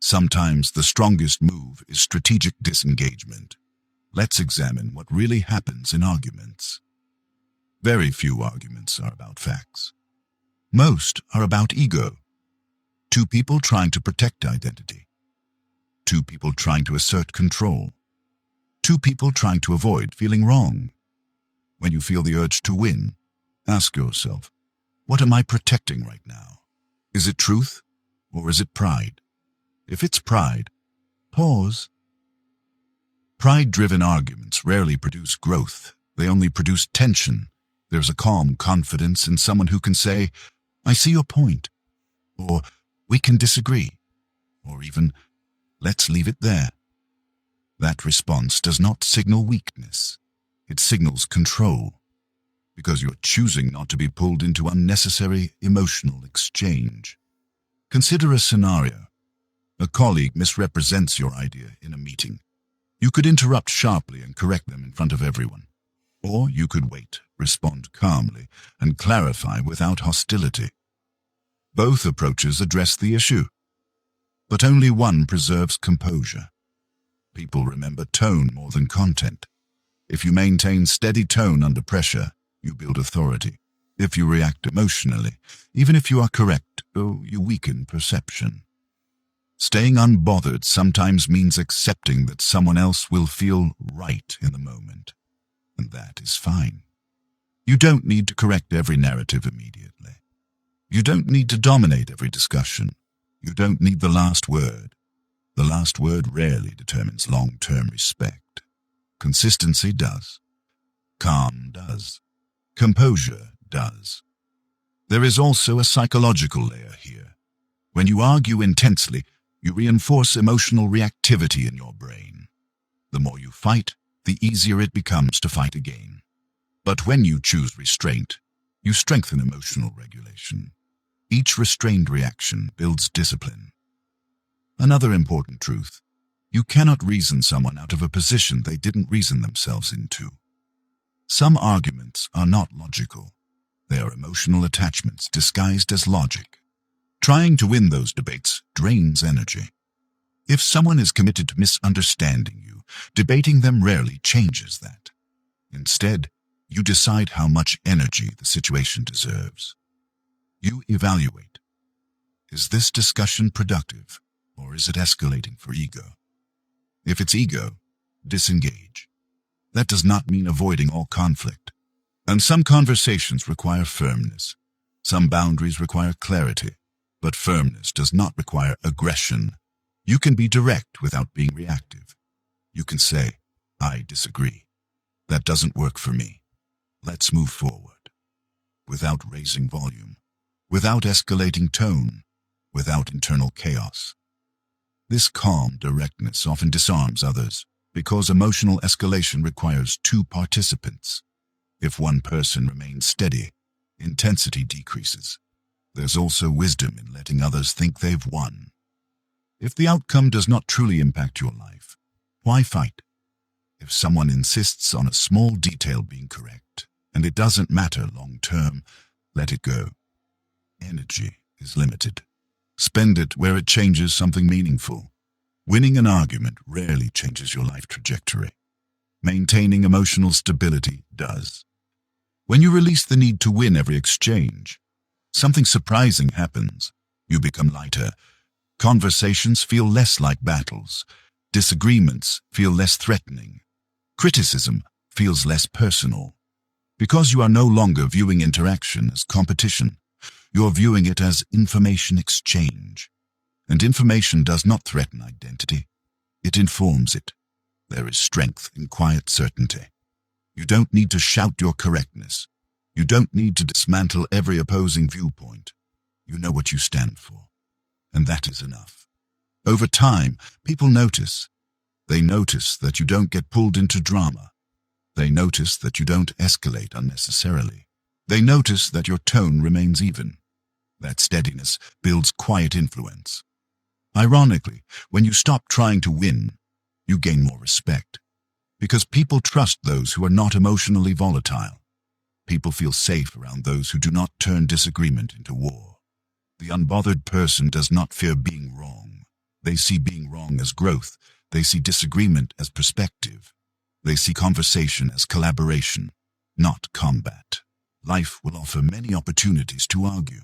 Sometimes the strongest move is strategic disengagement. Let's examine what really happens in arguments. Very few arguments are about facts. Most are about ego. Two people trying to protect identity. Two people trying to assert control. Two people trying to avoid feeling wrong. When you feel the urge to win, ask yourself, what am I protecting right now? Is it truth or is it pride? If it's pride, pause. Pride-driven arguments rarely produce growth. They only produce tension. There's a calm confidence in someone who can say, I see your point, or we can disagree, or even, let's leave it there. That response does not signal weakness. It signals control, because you're choosing not to be pulled into unnecessary emotional exchange. Consider a scenario. A colleague misrepresents your idea in a meeting. You could interrupt sharply and correct them in front of everyone. Or you could wait, respond calmly, and clarify without hostility. Both approaches address the issue, but only one preserves composure. People remember tone more than content. If you maintain steady tone under pressure, you build authority. If you react emotionally, even if you are correct, you weaken perception. Staying unbothered sometimes means accepting that someone else will feel right in the moment. and that is fine. You don't need to correct every narrative immediately. You don't need to dominate every discussion. You don't need the last word. The last word rarely determines long-term respect. Consistency does. Calm does. Composure does. There is also a psychological layer here. When you argue intensely, you reinforce emotional reactivity in your brain. The more you fight, the easier it becomes to fight again. But when you choose restraint, you strengthen emotional regulation. Each restrained reaction builds discipline. Another important truth: you cannot reason someone out of a position they didn't reason themselves into. Some arguments are not logical. They are emotional attachments disguised as logic. Trying to win those debates drains energy. If someone is committed to misunderstanding you, debating them rarely changes that. Instead, you decide how much energy the situation deserves. You evaluate. Is this discussion productive, or is it escalating for ego? If it's ego, disengage. That does not mean avoiding all conflict. And some conversations require firmness. Some boundaries require clarity. But firmness does not require aggression. You can be direct without being reactive. You can say, "I disagree. That doesn't work for me. Let's move forward." Without raising volume, without escalating tone, without internal chaos. This calm directness often disarms others because emotional escalation requires two participants. If one person remains steady, intensity decreases. There's also wisdom in letting others think they've won. If the outcome does not truly impact your life, why fight? If someone insists on a small detail being correct, and it doesn't matter long term, let it go. Energy is limited. Spend it where it changes something meaningful. Winning an argument rarely changes your life trajectory. Maintaining emotional stability does. When you release the need to win every exchange, something surprising happens. You become lighter. Conversations feel less like battles. Disagreements feel less threatening. Criticism feels less personal. Because you are no longer viewing interaction as competition, you're viewing it as information exchange. And information does not threaten identity. It informs it. There is strength in quiet certainty. You don't need to shout your correctness. You don't need to dismantle every opposing viewpoint. You know what you stand for. And that is enough. Over time, people notice. They notice that you don't get pulled into drama. They notice that you don't escalate unnecessarily. They notice that your tone remains even. That steadiness builds quiet influence. Ironically, when you stop trying to win, you gain more respect. Because people trust those who are not emotionally volatile. People feel safe around those who do not turn disagreement into war. The unbothered person does not fear being wrong. They see being wrong as growth. They see disagreement as perspective. They see conversation as collaboration, not combat. Life will offer many opportunities to argue.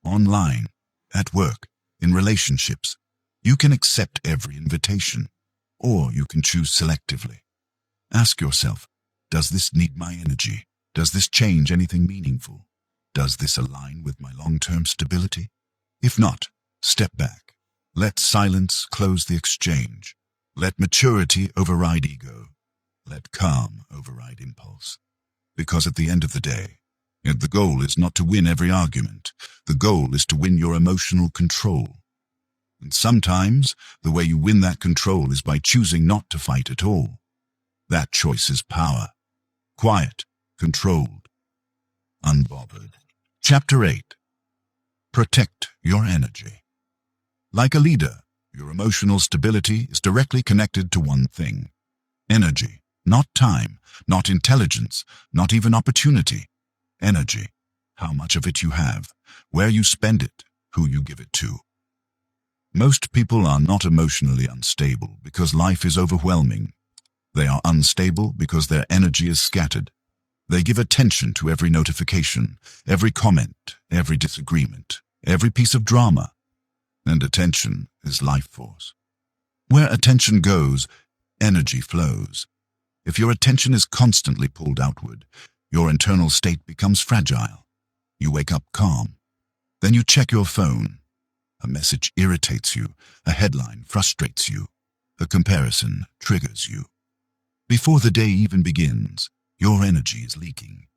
Online, at work, in relationships, you can accept every invitation, or you can choose selectively. Ask yourself, does this need my energy? Does this change anything meaningful? Does this align with my long-term stability? If not, step back. Let silence close the exchange. Let maturity override ego. Let calm override impulse. Because at the end of the day, the goal is not to win every argument. The goal is to win your emotional control. And sometimes, the way you win that control is by choosing not to fight at all. That choice is power. Quiet, controlled, unbothered. Chapter 8. Protect your energy. Like a leader, your emotional stability is directly connected to one thing: energy, not time, not intelligence, not even opportunity. Energy, how much of it you have, where you spend it, who you give it to. Most people are not emotionally unstable because life is overwhelming. They are unstable because their energy is scattered. They give attention to every notification, every comment, every disagreement, every piece of drama. And attention is life force. Where attention goes, energy flows. If your attention is constantly pulled outward, your internal state becomes fragile. You wake up calm. Then you check your phone. A message irritates you. A headline frustrates you. A comparison triggers you. Before the day even begins, your energy is leaking.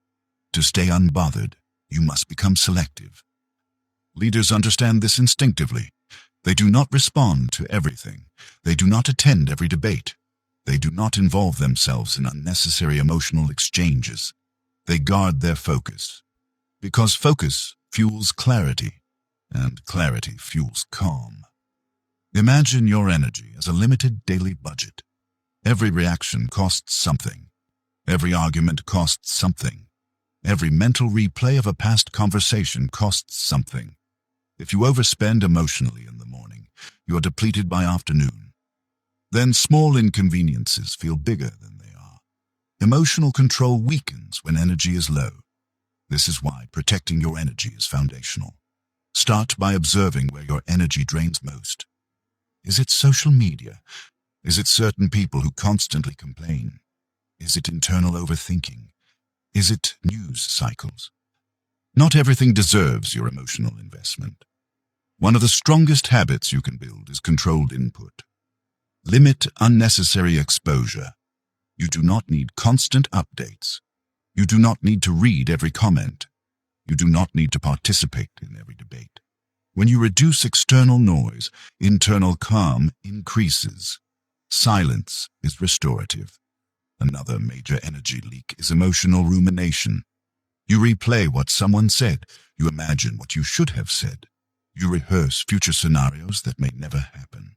To stay unbothered, you must become selective. Leaders understand this instinctively. They do not respond to everything. They do not attend every debate. They do not involve themselves in unnecessary emotional exchanges. They guard their focus. Because focus fuels clarity, and clarity fuels calm. Imagine your energy as a limited daily budget. Every reaction costs something. Every argument costs something. Every mental replay of a past conversation costs something. If you overspend emotionally in the morning, you are depleted by afternoon. Then small inconveniences feel bigger than they are. Emotional control weakens when energy is low. This is why protecting your energy is foundational. Start by observing where your energy drains most. Is it social media? Is it certain people who constantly complain? Is it internal overthinking? Is it news cycles? Not everything deserves your emotional investment. One of the strongest habits you can build is controlled input. Limit unnecessary exposure. You do not need constant updates. You do not need to read every comment. You do not need to participate in every debate. When you reduce external noise, internal calm increases. Silence is restorative. Another major energy leak is emotional rumination. You replay what someone said. You imagine what you should have said. You rehearse future scenarios that may never happen.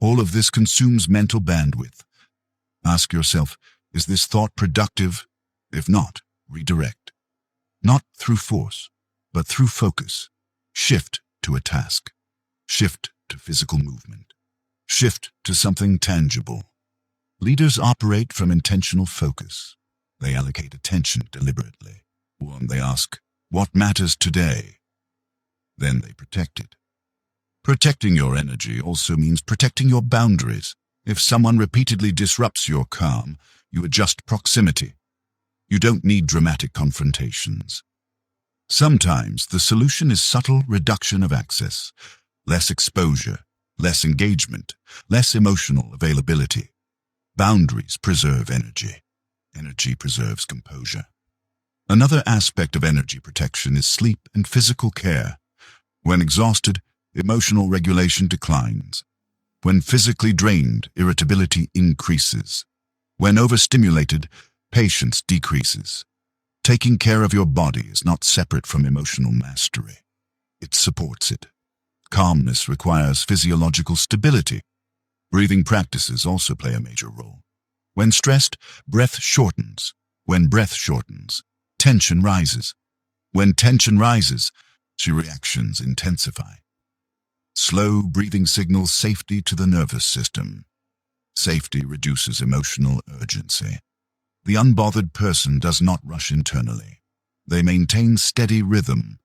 All of this consumes mental bandwidth. Ask yourself, is this thought productive? If not, redirect. Not through force, but through focus. Shift to a task. Shift to physical movement. Shift to something tangible. Leaders operate from intentional focus. They allocate attention deliberately. They ask, what matters today? Then they protect it. Protecting your energy also means protecting your boundaries. If someone repeatedly disrupts your calm, you adjust proximity. You don't need dramatic confrontations. Sometimes the solution is subtle reduction of access, less exposure, less engagement, less emotional availability. Boundaries preserve energy. Energy preserves composure. Another aspect of energy protection is sleep and physical care. When exhausted, emotional regulation declines. When physically drained, irritability increases. When overstimulated, patience decreases. Taking care of your body is not separate from emotional mastery. It supports it. Calmness requires physiological stability. Breathing practices also play a major role. When stressed, breath shortens. When breath shortens, tension rises. When tension rises, reactions intensify. Slow breathing signals safety to the nervous system. Safety reduces emotional urgency. The unbothered person does not rush internally. They maintain steady rhythm.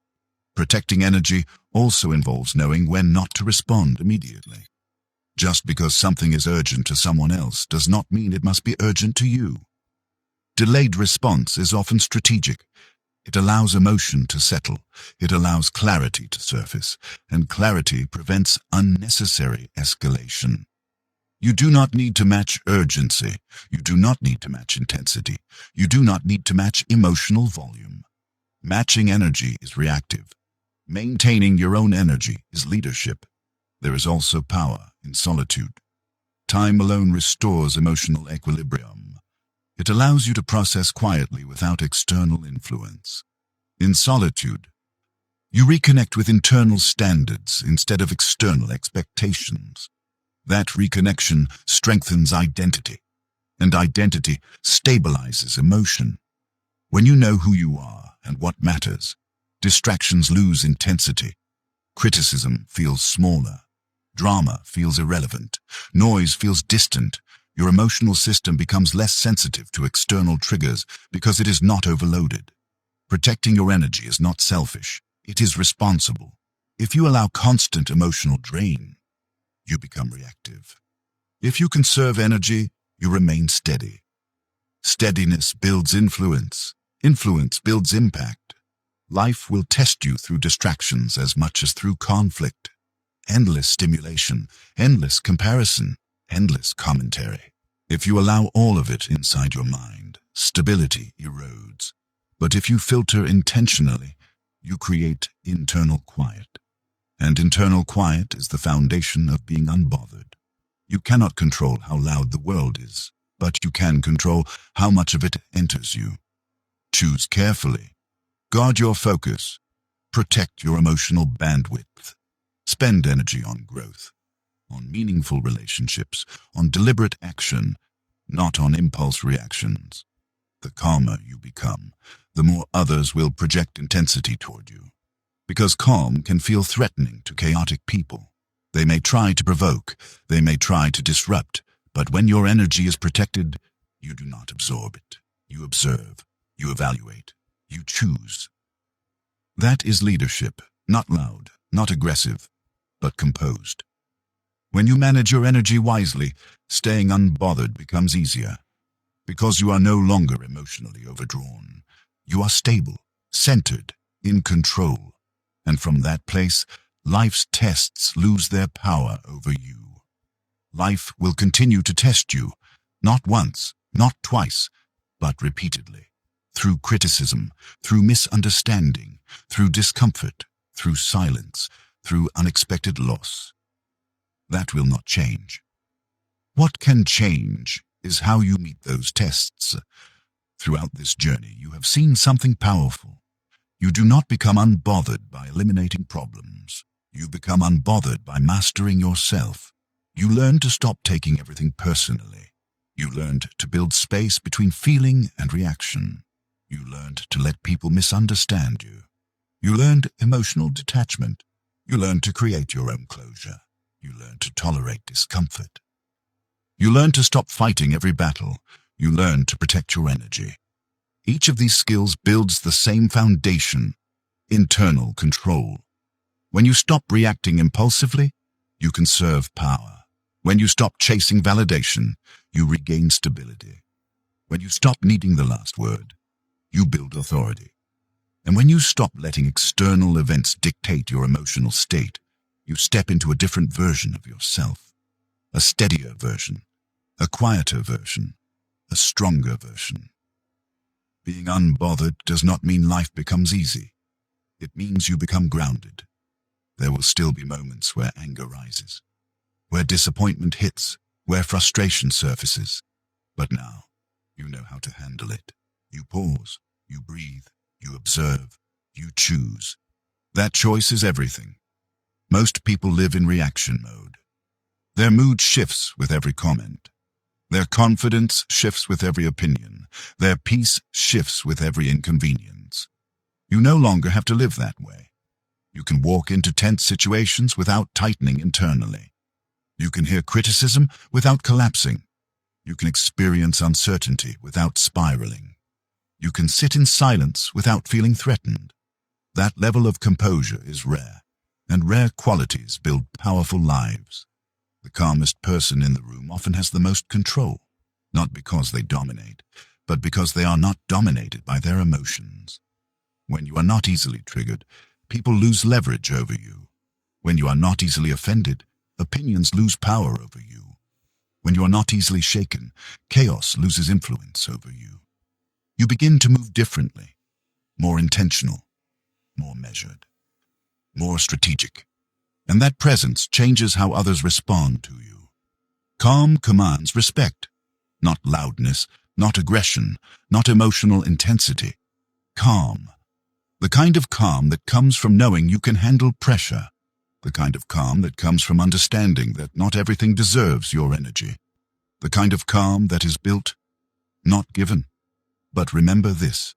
Protecting energy also involves knowing when not to respond immediately. Just because something is urgent to someone else does not mean it must be urgent to you. Delayed response is often strategic. It allows emotion to settle. It allows clarity to surface, and clarity prevents unnecessary escalation. You do not need to match urgency. You do not need to match intensity. You do not need to match emotional volume. Matching energy is reactive. Maintaining your own energy is leadership. There is also power in solitude. Time alone restores emotional equilibrium. It allows you to process quietly without external influence. In solitude, you reconnect with internal standards instead of external expectations. That reconnection strengthens identity, and identity stabilizes emotion. When you know who you are and what matters, distractions lose intensity. Criticism feels smaller. Drama feels irrelevant. Noise feels distant. Your emotional system becomes less sensitive to external triggers because it is not overloaded. Protecting your energy is not selfish. It is responsible. If you allow constant emotional drain, you become reactive. If you conserve energy, you remain steady. Steadiness builds influence. Influence builds impact. Life will test you through distractions as much as through conflict. Endless stimulation, endless comparison, endless commentary. If you allow all of it inside your mind, stability erodes. But if you filter intentionally, you create internal quiet. And internal quiet is the foundation of being unbothered. You cannot control how loud the world is, but you can control how much of it enters you. Choose carefully. Guard your focus. Protect your emotional bandwidth. Spend energy on growth, on meaningful relationships, on deliberate action, not on impulse reactions. The calmer you become, the more others will project intensity toward you. Because calm can feel threatening to chaotic people. They may try to provoke, they may try to disrupt, but when your energy is protected, you do not absorb it. You observe, you evaluate, you choose. That is leadership, not loud, not aggressive, but composed. When you manage your energy wisely, staying unbothered becomes easier. Because you are no longer emotionally overdrawn. You are stable, centered, in control. And from that place, life's tests lose their power over you. Life will continue to test you, not once, not twice, but repeatedly. Through criticism, through misunderstanding, through discomfort, through silence, through unexpected loss. That will not change. What can change is how you meet those tests. Throughout this journey, you have seen something powerful. You do not become unbothered by eliminating problems. You become unbothered by mastering yourself. You learn to stop taking everything personally. You learned to build space between feeling and reaction. You learned to let people misunderstand you. You learned emotional detachment. You learned to create your own closure. You learned to tolerate discomfort. You learn to stop fighting every battle. You learn to protect your energy. Each of these skills builds the same foundation, internal control. When you stop reacting impulsively, you conserve power. When you stop chasing validation, you regain stability. When you stop needing the last word, you build authority. And when you stop letting external events dictate your emotional state, you step into a different version of yourself. A steadier version, a quieter version, a stronger version. Being unbothered does not mean life becomes easy. It means you become grounded. There will still be moments where anger rises, where disappointment hits, where frustration surfaces. But now, you know how to handle it. You pause, you breathe, you observe, you choose. That choice is everything. Most people live in reaction mode. Their mood shifts with every comment. Their confidence shifts with every opinion. Their peace shifts with every inconvenience. You no longer have to live that way. You can walk into tense situations without tightening internally. You can hear criticism without collapsing. You can experience uncertainty without spiraling. You can sit in silence without feeling threatened. That level of composure is rare, and rare qualities build powerful lives. The calmest person in the room often has the most control, not because they dominate, but because they are not dominated by their emotions. When you are not easily triggered, people lose leverage over you. When you are not easily offended, opinions lose power over you. When you are not easily shaken, chaos loses influence over you. You begin to move differently, more intentional, more measured, more strategic. And that presence changes how others respond to you. Calm commands respect, not loudness, not aggression, not emotional intensity. Calm. The kind of calm that comes from knowing you can handle pressure. The kind of calm that comes from understanding that not everything deserves your energy. The kind of calm that is built, not given. But remember this.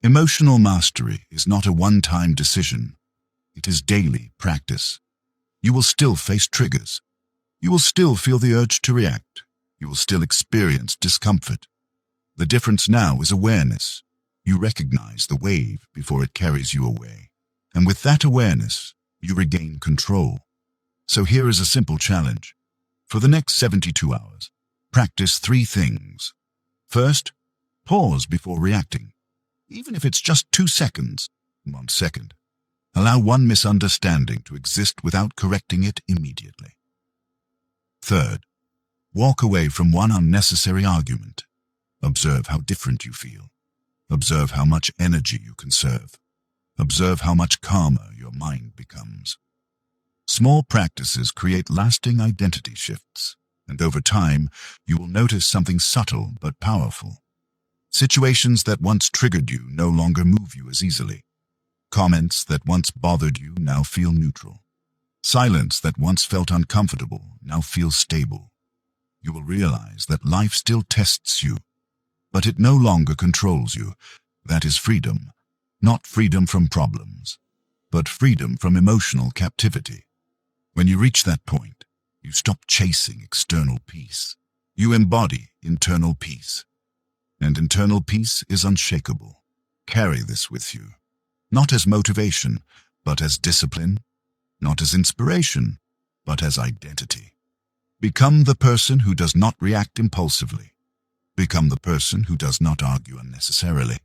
Emotional mastery is not a one-time decision. It is daily practice. You will still face triggers. You will still feel the urge to react. You will still experience discomfort. The difference now is awareness. You recognize the wave before it carries you away. And with that awareness, you regain control. So here is a simple challenge. For the next 72 hours, practice 3 things. First, Pause before reacting, even if it's just 2 seconds. 1 second. Allow one misunderstanding to exist without correcting it immediately. Third, walk away from one unnecessary argument. Observe how different you feel. Observe how much energy you conserve. Observe how much calmer your mind becomes. Small practices create lasting identity shifts, and over time, you will notice something subtle but powerful. Situations that once triggered you no longer move you as easily. Comments that once bothered you now feel neutral. Silence that once felt uncomfortable now feels stable. You will realize that life still tests you, but it no longer controls you. That is freedom, not freedom from problems, but freedom from emotional captivity. When you reach that point, you stop chasing external peace. You embody internal peace. And internal peace is unshakable. Carry this with you, not as motivation, but as discipline, not as inspiration, but as identity. Become the person who does not react impulsively. Become the person who does not argue unnecessarily.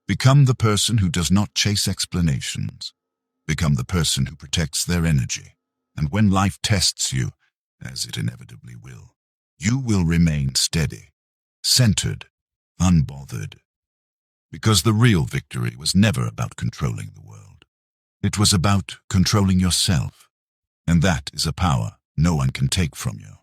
Become the person who does not chase explanations. Become the person who protects their energy. And when life tests you, as it inevitably will, you will remain steady, centered, unbothered. Because the real victory was never about controlling the world. It was about controlling yourself. And that is a power no one can take from you.